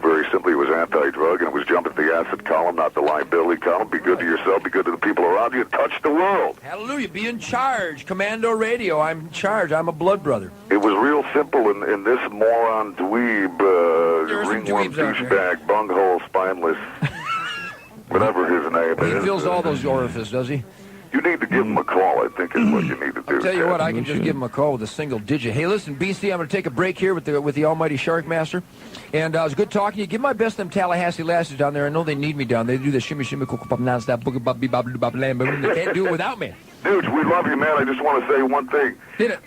[SPEAKER 21] very simply, it was anti-drug, and it was jump at the asset column, not the liability column. Be good to yourself, be good to the people around you, and touch the world.
[SPEAKER 1] Hallelujah. Be in charge. Commando Radio. I'm in charge. I'm a blood brother.
[SPEAKER 21] It was real simple, and this moron dweeb, ringworm douchebag, bunghole, spineless, whatever his name is.
[SPEAKER 1] He fills all those orifices, does he?
[SPEAKER 21] You need to give him a call, I think, is what you need to do.
[SPEAKER 1] I'll tell you what, I can just give him a call with a single digit. Hey, listen, BC, I'm going to take a break here with the almighty Shark Master. And it was good talking to you. Give my best to them Tallahassee lasses down there. I know they need me down there. They do the shimmy, shimmy, cook, pop, non-stop, boogie, bop, bee, bop, bop, lamb, boom. They can't do it without me.
[SPEAKER 21] Dude, we love you, man. I just want to say one thing.
[SPEAKER 1] Hit it.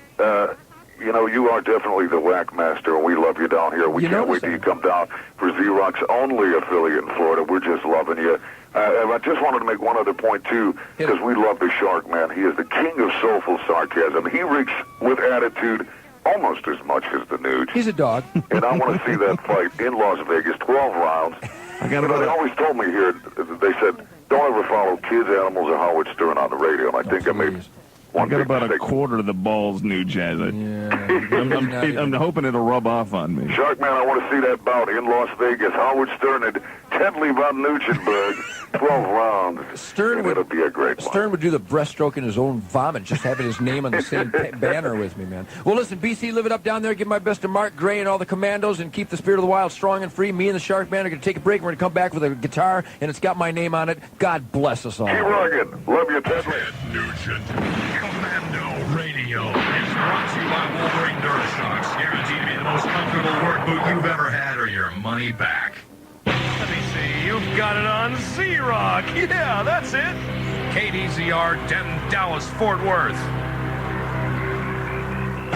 [SPEAKER 21] You are definitely the whack master, and we love you down here. We can't wait till you come down for Z-Rock's only affiliate in Florida. We're just loving you. I just wanted to make one other point, too, because we love the Shark, man. He is the king of soulful sarcasm. He reeks with attitude almost as much as the Nuge.
[SPEAKER 1] He's a dog.
[SPEAKER 21] And I want to see that fight in Las Vegas, 12 rounds. They always told me here, they said, don't ever follow kids, animals, or Howard Stern on the radio. And I think I made one
[SPEAKER 11] got
[SPEAKER 21] big
[SPEAKER 11] about
[SPEAKER 21] mistake.
[SPEAKER 11] a quarter of the balls, Nugent. I'm hoping it'll rub off on me.
[SPEAKER 21] Sharkman, I want to see that bout in Las Vegas. Howard Stern and Tedley von Nugentberg, 12 rounds. It'll be a great one.
[SPEAKER 1] Stern would do the breaststroke in his own vomit, just having his name on the same banner with me, man. Well, listen, BC, live it up down there. Give my best to Mark Gray and all the commandos, and keep the spirit of the wild strong and free. Me and the Shark Man are going to take a break. We're going to come back with a guitar, and it's got my name on it. God bless us all.
[SPEAKER 21] Keep rocking. Love you, Tedley.
[SPEAKER 3] Ted Nugent. Commando Radio is brought to you by Wolverine Durashocks. Guaranteed to be the most comfortable work boot you've ever had or your money back. Let me see. You've got it on Z-Rock. Yeah, that's it. KDZR, Denton, Dallas, Fort Worth.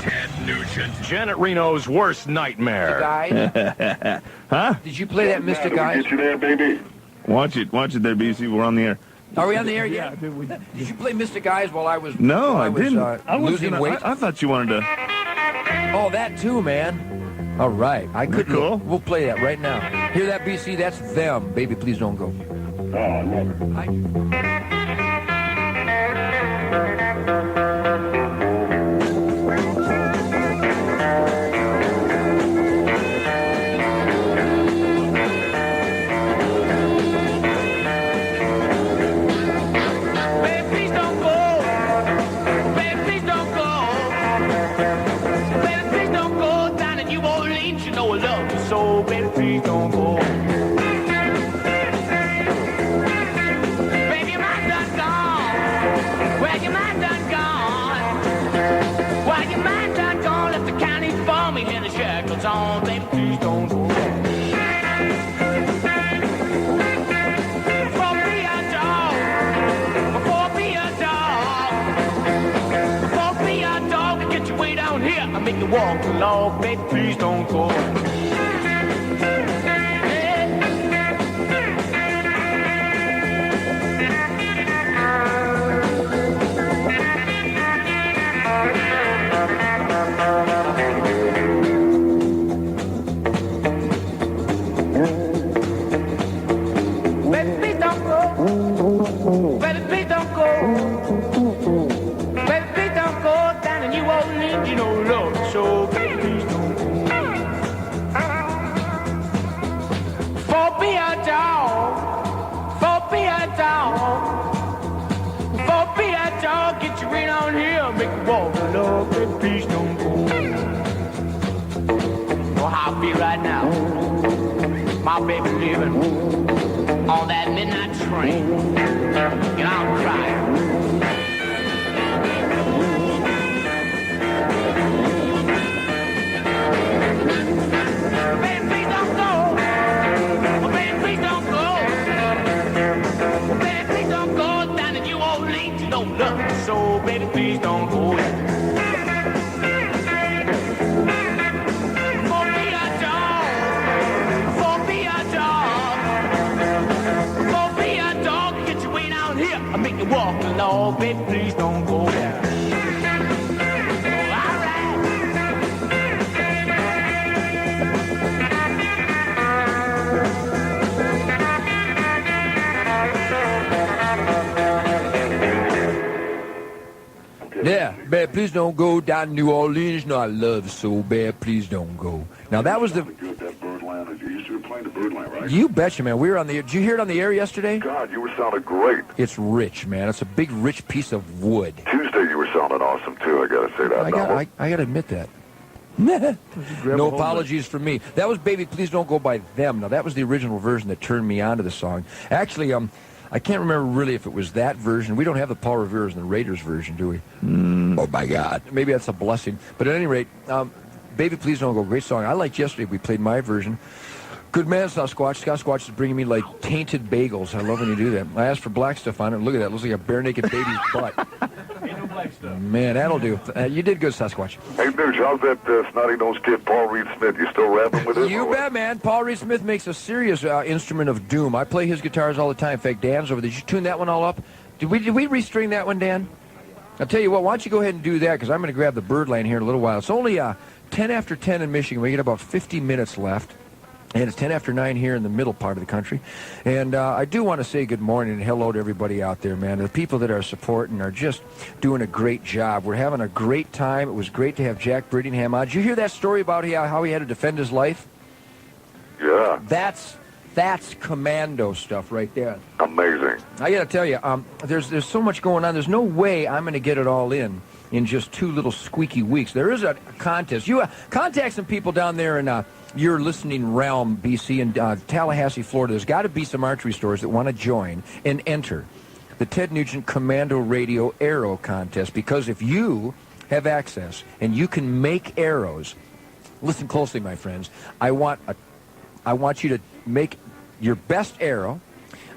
[SPEAKER 3] Ted Nugent.
[SPEAKER 18] Janet Reno's worst nightmare.
[SPEAKER 1] Guy?
[SPEAKER 11] Huh?
[SPEAKER 1] Did you play that Mystic Eyes?
[SPEAKER 21] Get you there, baby.
[SPEAKER 11] Watch it there, BC. We're on the air.
[SPEAKER 1] Are we on the air yet? Did you play Mystic Eyes while I was
[SPEAKER 11] No, I didn't.
[SPEAKER 1] Losing weight?
[SPEAKER 11] I thought you wanted to.
[SPEAKER 1] Oh, that too, man. All right. I could
[SPEAKER 11] cool.
[SPEAKER 1] We'll play that right now. Hear that, BC? That's them. Baby, please don't go.
[SPEAKER 4] Lord, baby, please don't go. Right now, my baby leaving on that midnight train, and I'm crying. Baby, please don't go. Baby, please don't go. Baby, please don't go down to New Orleans. No love, so baby, please don't go. Walk, Lord, baby, please don't go there.
[SPEAKER 1] Yeah, babe, please don't go down to New Orleans. No, I love it so bad. Please don't go. Now, that was the...
[SPEAKER 21] You were playing the Birdland, right?
[SPEAKER 1] You betcha, man. We were on the... Did you hear it on the air yesterday?
[SPEAKER 21] God, you were sounding great.
[SPEAKER 1] It's rich, man. It's a big, rich piece of wood.
[SPEAKER 21] Tuesday, you were sounding awesome, too. I got to say that.
[SPEAKER 1] I got to admit that. No apologies from me. That was Baby Please Don't Go by them. Now, that was the original version that turned me onto the song. Actually, I can't remember really if it was that version. We don't have the Paul Revere's and the Raiders version, do we? Oh, my God. Maybe that's a blessing. But at any rate, Baby Please Don't Go, great song. I liked yesterday. We played my version. Good man, Sasquatch. Sasquatch is bringing me, like, tainted bagels. I love when you do that. I asked for black stuff on it. Look at that. It looks like a bare-naked baby's butt.
[SPEAKER 9] Ain't no black stuff.
[SPEAKER 1] Man, that'll do. You did good, Sasquatch.
[SPEAKER 21] Hey, Nuge, how's that snotty-nosed kid, Paul Reed Smith? You still rapping with him?
[SPEAKER 1] You bet, man. Paul Reed Smith makes a serious instrument of doom. I play his guitars all the time. In fact, Dan's over there. Did you tune that one all up? Did we restring that one, Dan? I'll tell you what, why don't you go ahead and do that, because I'm going to grab the Birdland here in a little while. It's only 10 after 10 in Michigan. We get about 50 minutes left. And it's 10 after 9 here in the middle part of the country. And I do want to say good morning and hello to everybody out there, man. The people that are supporting are just doing a great job. We're having a great time. It was great to have Jack Brittingham on. Did you hear that story about how he had to defend his life?
[SPEAKER 21] Yeah.
[SPEAKER 1] That's Commando stuff right there.
[SPEAKER 21] Amazing.
[SPEAKER 1] I got to tell you, there's so much going on. There's no way I'm going to get it all in just 2 little squeaky weeks. There is a contest. You contact some people down there in your listening realm, BC, and Tallahassee, Florida. There's got to be some archery stores that want to join and enter the Ted Nugent Commando Radio Arrow Contest, because if you have access and you can make arrows, listen closely, my friends. I want you to make your best arrow.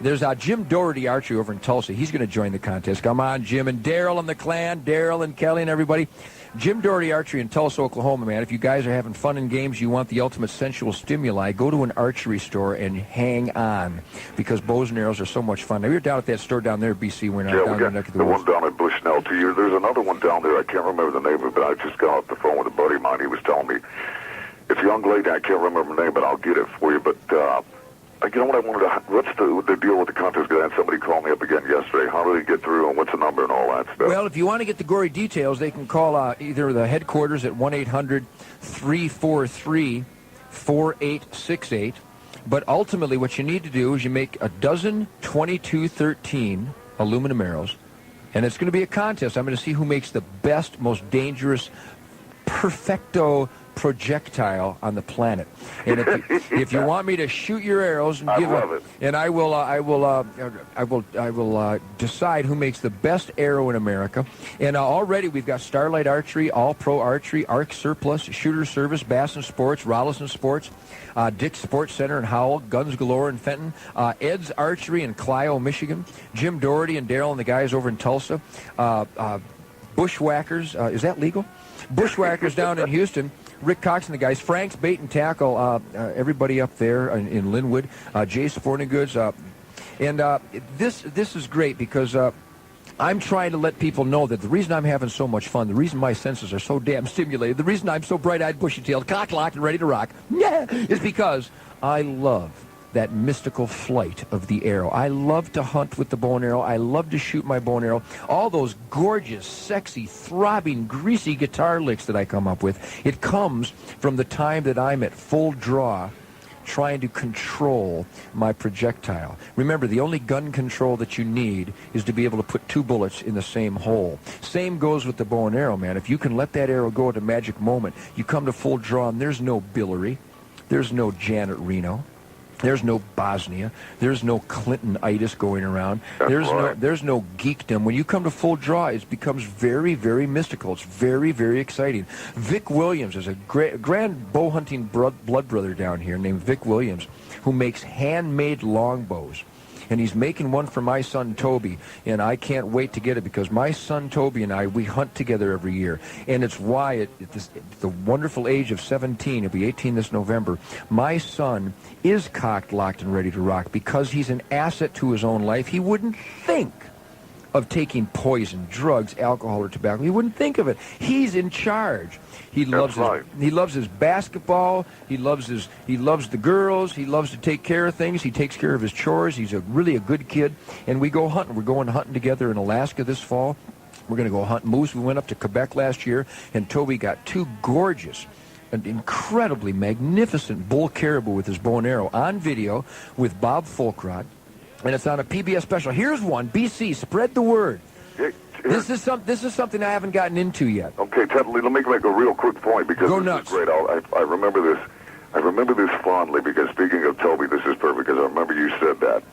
[SPEAKER 1] There's Jim Doherty Archery over in Tulsa. He's going to join the contest. Come on, Jim and Daryl and the clan, Daryl and Kelly and everybody. Jim Doherty Archery in Tulsa, Oklahoma, man. If you guys are having fun in games, you want the ultimate sensual stimuli, go to an archery store and hang on, because bows and arrows are so much fun. Now, we were down at that store down there, BC. We're not down there neck of the woods.
[SPEAKER 21] One down at Bushnell 2 years. There's another one down there. I can't remember the name of it, but I just got off the phone with a buddy of mine. He was telling me, it's a young lady. I can't remember her name, but I'll get it for you. But, you know what I wanted to... What's the deal with the contest? I had somebody call me up again yesterday. How do they get through, and what's the number and all that stuff?
[SPEAKER 1] Well, if you want to get the gory details, they can call either the headquarters at 1-800-343-4868. But ultimately, what you need to do is you make a dozen 2213 aluminum arrows, and it's going to be a contest. I'm going to see who makes the best, most dangerous, perfecto projectile on the planet. And if you want me to shoot your arrows and I will decide who makes the best arrow in America. And already we've got Starlight Archery, All Pro Archery, Arc Surplus, Shooter Service, Bassin Sports, Rollison Sports, Dick's Sports Center in Howell, Guns Galore in Fenton, Ed's Archery in Clio, Michigan, Jim Doherty and Daryl and the guys over in Tulsa, Bushwhackers, is that legal? Bushwhackers down in Houston, Rick Cox and the guys. Frank's Bait and Tackle, everybody up there in Linwood. Jay Sporting Goods. This is great because I'm trying to let people know that the reason I'm having so much fun, the reason my senses are so damn stimulated, the reason I'm so bright-eyed, bushy-tailed, cock-locked, and ready to rock, is because I love that mystical flight of the arrow. I love to hunt with the bow and arrow. I love to shoot my bow and arrow. All those gorgeous, sexy, throbbing, greasy guitar licks that I come up with, it comes from the time that I'm at full draw trying to control my projectile. Remember, the only gun control that you need is to be able to put 2 bullets in the same hole. Same goes with the bow and arrow, man. If you can let that arrow go at a magic moment, you come to full draw and there's no Billary, there's no Janet Reno, there's no Bosnia. There's no Clinton-itis going around. There's no geekdom. When you come to full draw, it becomes very, very mystical. It's very, very exciting. Vic Williams is a grand bow hunting blood brother down here named Vic Williams, who makes handmade longbows. And he's making one for my son Toby, and I can't wait to get it because my son Toby and I, we hunt together every year. And it's why at the wonderful age of 17, he'll be 18 this November, my son is cocked, locked, and ready to rock because he's an asset to his own life. He wouldn't think of taking poison, drugs, alcohol, or tobacco. He wouldn't think of it. He's in charge. He loves his basketball. He loves the girls. He loves to take care of things. He takes care of his chores. He's really a good kid. And we go hunting. We're going hunting together in Alaska this fall. We're going to go hunt moose. We went up to Quebec last year, and Toby got 2 gorgeous and incredibly magnificent bull caribou with his bow and arrow on video with Bob Folkrod. And it's on a PBS special. Here's one. BC, spread the word. This is something I haven't gotten into yet.
[SPEAKER 21] Okay, Ted, let me make a real quick point because this is great. I remember this. I remember this fondly because speaking of Toby, this is perfect because I remember you said that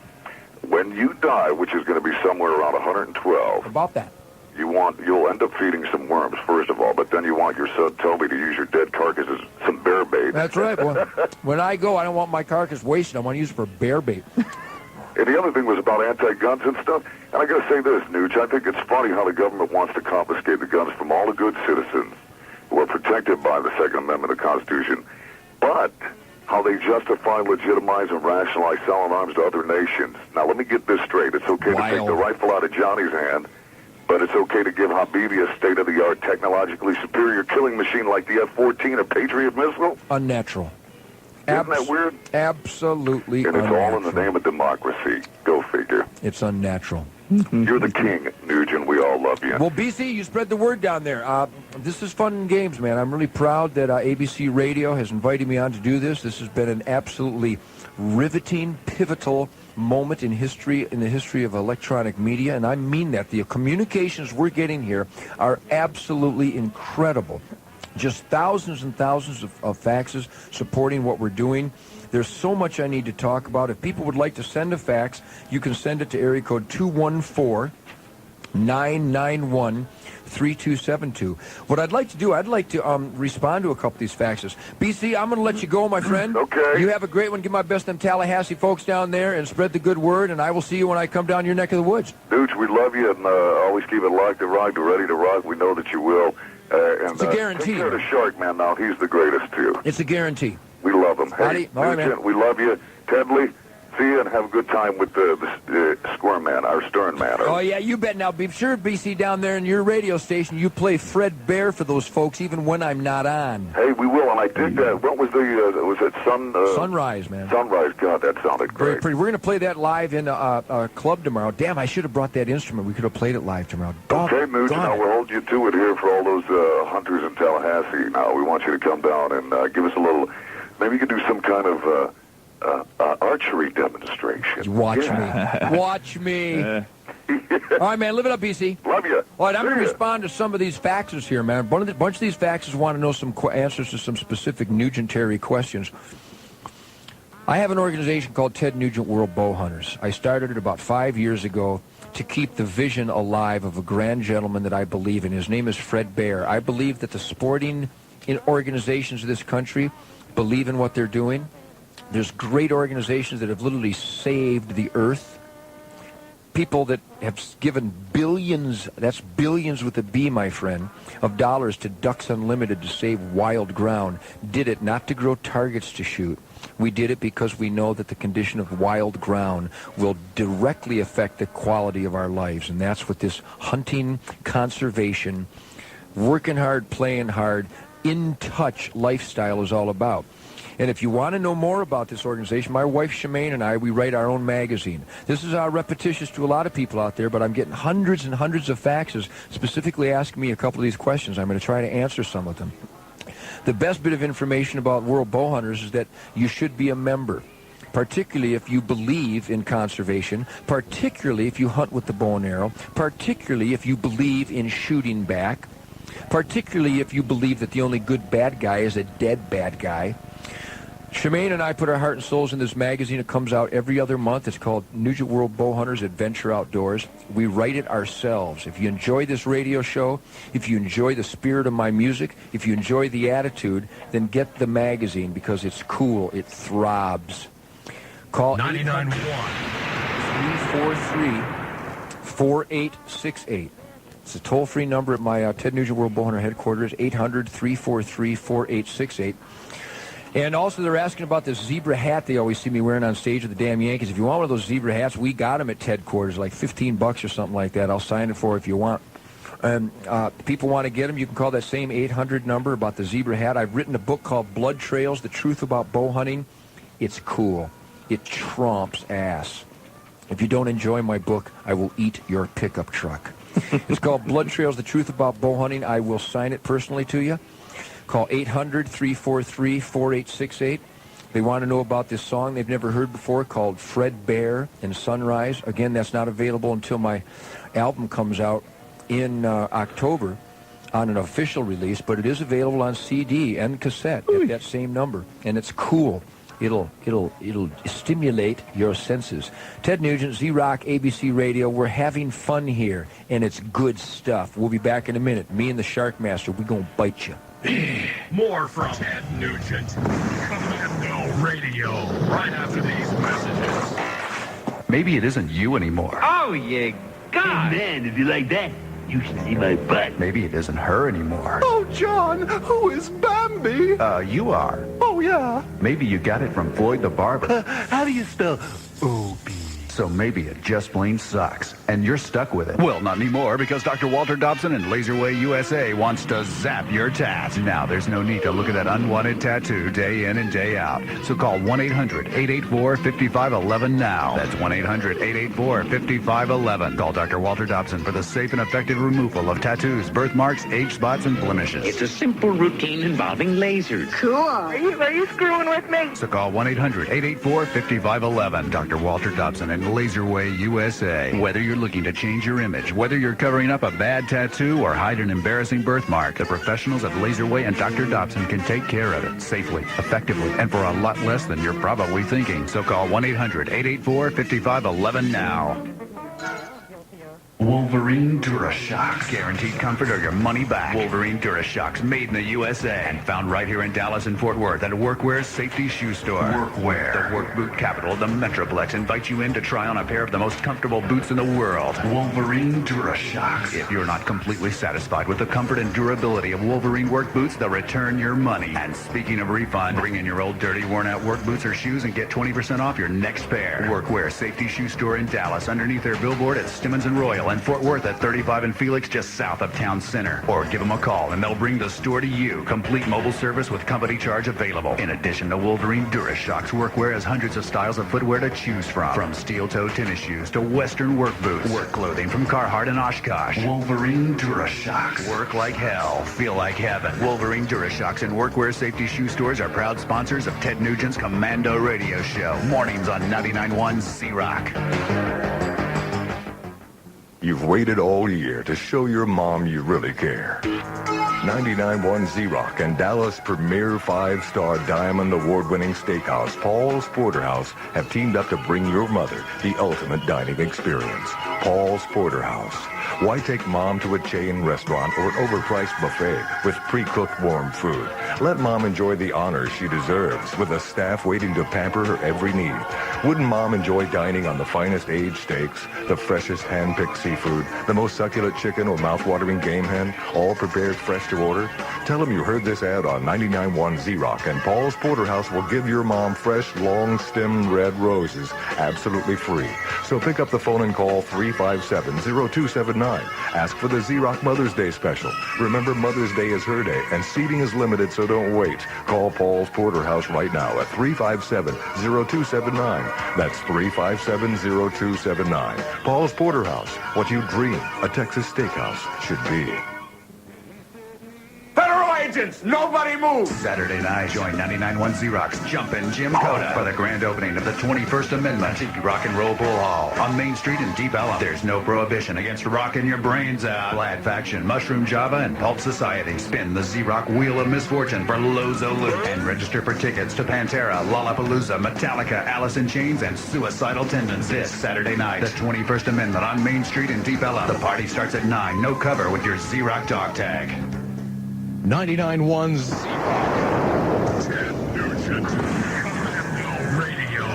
[SPEAKER 21] when you die, which is going to be somewhere around 112.
[SPEAKER 1] About that.
[SPEAKER 21] You'll end up feeding some worms first of all, but then you want your son Toby to use your dead carcass as some bear bait.
[SPEAKER 1] That's right. Well, when I go, I don't want my carcass wasted. I want to use it for bear bait.
[SPEAKER 21] And the other thing was about anti-guns and stuff. And I got to say this, Nuge, I think it's funny how the government wants to confiscate the guns from all the good citizens who are protected by the Second Amendment of the Constitution, but how they justify, legitimize, and rationalize selling arms to other nations. Now, let me get this straight. It's okay to take the rifle out of Johnny's hand, but it's okay to give Habibi a state-of-the-art, technologically superior killing machine like the F-14, a Patriot missile?
[SPEAKER 1] Unnatural.
[SPEAKER 21] Isn't that weird?
[SPEAKER 1] Absolutely
[SPEAKER 21] And it's
[SPEAKER 1] unnatural.
[SPEAKER 21] all in the name of democracy. Go figure.
[SPEAKER 1] It's unnatural.
[SPEAKER 21] You're the king, Nugent. We all love you.
[SPEAKER 1] Well, BC, you spread the word down there. This is fun and games, man. I'm really proud that ABC Radio has invited me on to do this. This has been an absolutely riveting, pivotal moment in history, in the history of electronic media, and I mean that. The communications we're getting here are absolutely incredible. Just thousands and thousands of faxes supporting what we're doing. There's so much I need to talk about. If people would like to send a fax, you can send it to area code 214-991-3272. What I'd like to do, I'd like to respond to a couple of these faxes. BC, I'm going to let you go, my friend.
[SPEAKER 21] Okay.
[SPEAKER 1] You have a great one. Give my best to them Tallahassee folks down there and spread the good word, and I will see you when I come down your neck of the woods.
[SPEAKER 21] Dudes, we love you, and always keep it locked and rocked, ready to rock. We know that you will.
[SPEAKER 1] It's a guarantee.
[SPEAKER 21] Take care of the Shark, man. Now, he's the greatest, too.
[SPEAKER 1] It's a guarantee.
[SPEAKER 21] We love him. Hey,
[SPEAKER 1] all right, man.
[SPEAKER 21] We love you. Tedley, see you and have a good time with the Squirm Man, our Stern Man.
[SPEAKER 1] Oh, yeah, you bet. Now, be sure, BC, down there in your radio station, you play Fred Bear for those folks, even when I'm not on.
[SPEAKER 21] Hey, we will, and I dig that. What was was it
[SPEAKER 1] Sunrise, man.
[SPEAKER 21] Sunrise. God, that sounded great.
[SPEAKER 1] Very pretty. We're going to play that live in a club tomorrow. Damn, I should have brought that instrument. We could have played it live tomorrow.
[SPEAKER 21] Okay, Mooch, now we'll hold you to it here for all those hunters in Tallahassee. Now, we want you to come down and give us a little, maybe you could do some kind of archery demonstration.
[SPEAKER 1] Watch me. Watch me. All right, man, live it up, BC.
[SPEAKER 21] Love you.
[SPEAKER 1] All right, I'm going to respond to some of these faxes here, man. A bunch of these faxes want to know some answers to some specific Nugentary questions. I have an organization called Ted Nugent World Bow Hunters. I started it about 5 years ago to keep the vision alive of a grand gentleman that I believe in. His name is Fred Bear. I believe that the sporting organizations of this country believe in what they're doing. There's great organizations that have literally saved the earth. people that have given billions, that's billions with a B, my friend, of dollars to Ducks Unlimited to save wild ground, did it not to grow targets to shoot. We did it because we know that the condition of wild ground will directly affect the quality of our lives. And that's what this hunting, conservation, working hard, playing hard, in touch lifestyle is all about. And if you want to know more about this organization, my wife Shemaine and I, we write our own magazine. This is repetitious to a lot of people out there, but I'm getting hundreds and hundreds of faxes specifically asking me a couple of these questions. I'm going to try to answer some of them. The best bit of information about World Bow Hunters is that you should be a member, particularly if you believe in conservation, particularly if you hunt with the bow and arrow, particularly if you believe in shooting back, particularly if you believe that the only good bad guy is a dead bad guy. Shemaine and I put our heart and souls in this magazine. It comes out every other month. It's called Nugent World Bow Hunters Adventure Outdoors. We write it ourselves. If you enjoy this radio show, if you enjoy the spirit of my music, if you enjoy the attitude, then get the magazine because it's cool. It throbs. Call 800-343-4868. It's a toll-free number at my Ted Nugent World Bow Hunter headquarters, 800-343-4868. And also, they're asking about this zebra hat they always see me wearing on stage with the damn Yankees. If you want one of those zebra hats, we got them at Ted quarters, like $15 or something like that. I'll sign it for if you want. And people want to get them, you can call that same 800 number about the zebra hat. I've written a book called Blood Trails, The Truth About Bow Hunting. It's cool. It trumps ass. If you don't enjoy my book, I will eat your pickup truck. It's called Blood Trails, The Truth About Bow Hunting. I will sign it personally to you. Call 800-343-4868. They want to know about this song they've never heard before called Fred Bear and Sunrise. Again, that's not available until my album comes out in October on an official release, but it is available on CD and cassette at that same number, and it's cool. It'll stimulate your senses. Ted Nugent, Z-Rock, ABC Radio. We're having fun here, and it's good stuff. We'll be back in a minute. Me and the Shark Master, we're going to bite you.
[SPEAKER 3] More from Ted Nugent. Commando Radio. Right after these messages.
[SPEAKER 14] Maybe it isn't you anymore.
[SPEAKER 15] Oh, you God!
[SPEAKER 14] Hey, man, if you like that, you should see my butt. Maybe it isn't her anymore.
[SPEAKER 15] Oh, John, who is Bambi?
[SPEAKER 14] You are.
[SPEAKER 15] Oh, yeah.
[SPEAKER 14] Maybe you got it from Floyd the Barber.
[SPEAKER 15] How do you spell O-B?
[SPEAKER 14] So maybe it just plain sucks, and you're stuck with it. Well, not anymore, because Dr. Walter Dobson and Laserway USA wants to zap your tats. Now, there's no need to look at that unwanted tattoo day in and day out. So call 1-800-884-5511 now. That's 1-800-884-5511. Call Dr. Walter Dobson for the safe and effective removal of tattoos, birthmarks, age spots, and blemishes.
[SPEAKER 7] It's a simple routine involving lasers.
[SPEAKER 2] Cool. Are you screwing with me?
[SPEAKER 14] So call 1-800-884-5511. Dr. Walter Dobson and Laserway USA. Whether you're looking to change your image, whether you're covering up a bad tattoo or hide an embarrassing birthmark, the professionals at Laserway and Dr. Dobson can take care of it safely, effectively, and for a lot less than you're probably thinking. So call 1-800-884-5511 now. Wolverine DuraShocks. Guaranteed comfort or your money back. Wolverine DuraShocks, made in the USA. And found right here in Dallas and Fort Worth at Workwear Safety Shoe Store. Workwear. The work boot capital of the Metroplex invites you in to try on a pair of the most comfortable boots in the world. Wolverine DuraShocks. If you're not completely satisfied with the comfort and durability of Wolverine work boots, they'll return your money. And speaking of refund, bring in your old dirty worn out work boots or shoes and get 20% off your next pair. Workwear Safety Shoe Store in Dallas underneath their billboard at Stimmons and Royal. And Fort Worth at 35 and Felix, just south of Town Center. Or give them a call and they'll bring the store to you. Complete mobile service with company charge available. In addition to Wolverine DuraShocks, Workwear has hundreds of styles of footwear to choose from. From steel-toe tennis shoes to Western work boots. Work clothing from Carhartt and Oshkosh. Wolverine DuraShocks. Work like hell. Feel like heaven. Wolverine DuraShocks and Workwear Safety Shoe Stores are proud sponsors of Ted Nugent's Commando Radio Show. Mornings on 99.1 Z-Rock.
[SPEAKER 5] You've waited all year to show your mom you really care. 99.1 Z-Rock and Dallas' premier 5-star Diamond Award-winning steakhouse, Paul's Porterhouse, have teamed up to bring your mother the ultimate dining experience. Paul's Porterhouse. Why take mom to a chain restaurant or an overpriced buffet with pre-cooked warm food? Let Mom enjoy the honors she deserves with a staff waiting to pamper her every need. Wouldn't Mom enjoy dining on the finest aged steaks, the freshest hand-picked seafood, the most succulent chicken or mouth-watering game hen, all prepared fresh to order? Tell them you heard this ad on 99.1 Z-Rock, and Paul's Porterhouse will give your mom fresh, long-stemmed red roses absolutely free. So pick up the phone and call 357-0279. Ask for the Z-Rock Mother's Day special. Remember, Mother's Day is her day, and seating is limited, so don't wait. Call Paul's Porterhouse right now at 357-0279. That's 357-0279. Paul's Porterhouse, what you dream a Texas steakhouse should be.
[SPEAKER 15] Federal agents, nobody move!
[SPEAKER 17] Saturday night, join 99.1 Z-Rock's Jumpin' Jim Coda for the grand opening of the 21st Amendment at Rock and Roll Pool Hall on Main Street in Deep Ellum. There's no prohibition against rocking your brains out. Glad Faction, Mushroom Java, and Pulp Society. Spin the Z-Rock Wheel of Misfortune for Lozo Loot and register for tickets to Pantera, Lollapalooza, Metallica, Alice in Chains, and Suicidal Tendencies. This Saturday night, the 21st Amendment on Main Street in Deep Ellum. The party starts at 9. No cover with your Z-Rock dog tag.
[SPEAKER 1] 99.1
[SPEAKER 3] Nugent. Radio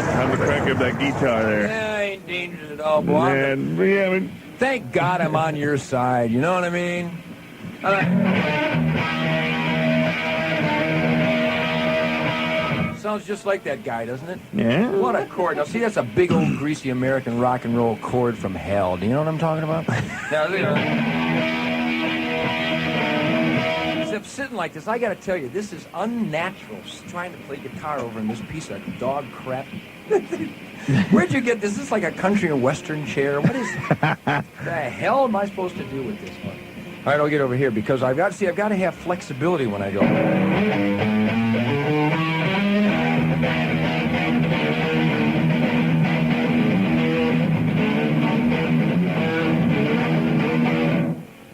[SPEAKER 10] Time to crank up that guitar there.
[SPEAKER 1] Yeah, I ain't dangerous at all, boy.
[SPEAKER 10] Man, yeah, but
[SPEAKER 1] Thank God I'm on your side, you know what I mean? Sounds just like that guy, doesn't it?
[SPEAKER 10] Yeah.
[SPEAKER 1] What a chord. Now, see, that's a big old greasy American rock and roll chord from hell. Do you know what I'm talking about? Now, you know, except sitting like this, I got to tell you, this is unnatural, trying to play guitar over in this piece of dog crap. Where'd you get this? Is this like a country and western chair? What is the hell am I supposed to do with this one? All right, I'll get over here because I've got to have flexibility when I go.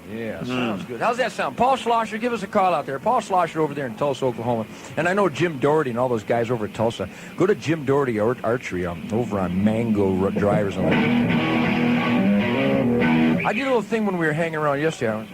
[SPEAKER 1] Yeah, sounds good. How's that sound? Paul Schlosser, give us a call out there. Paul Schlosser over there in Tulsa, Oklahoma. And I know Jim Doherty and all those guys over at Tulsa. Go to Jim Doherty Archery over on Mango Drive or something. I did a little thing when we were hanging around yesterday.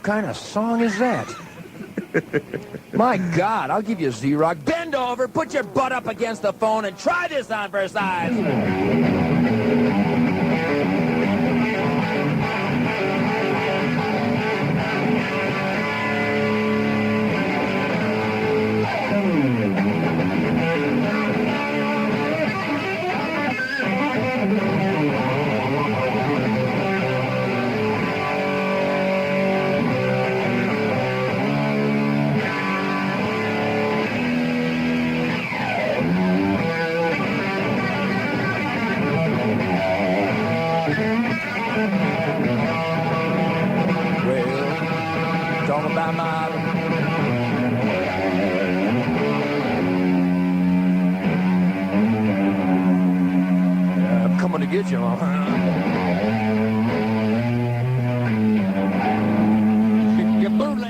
[SPEAKER 1] What kind of song is that? My God, I'll give you a Z-Rock. Bend over, put your butt up against the phone, and try this on for size. song about my island. I'm coming to get you, Mama.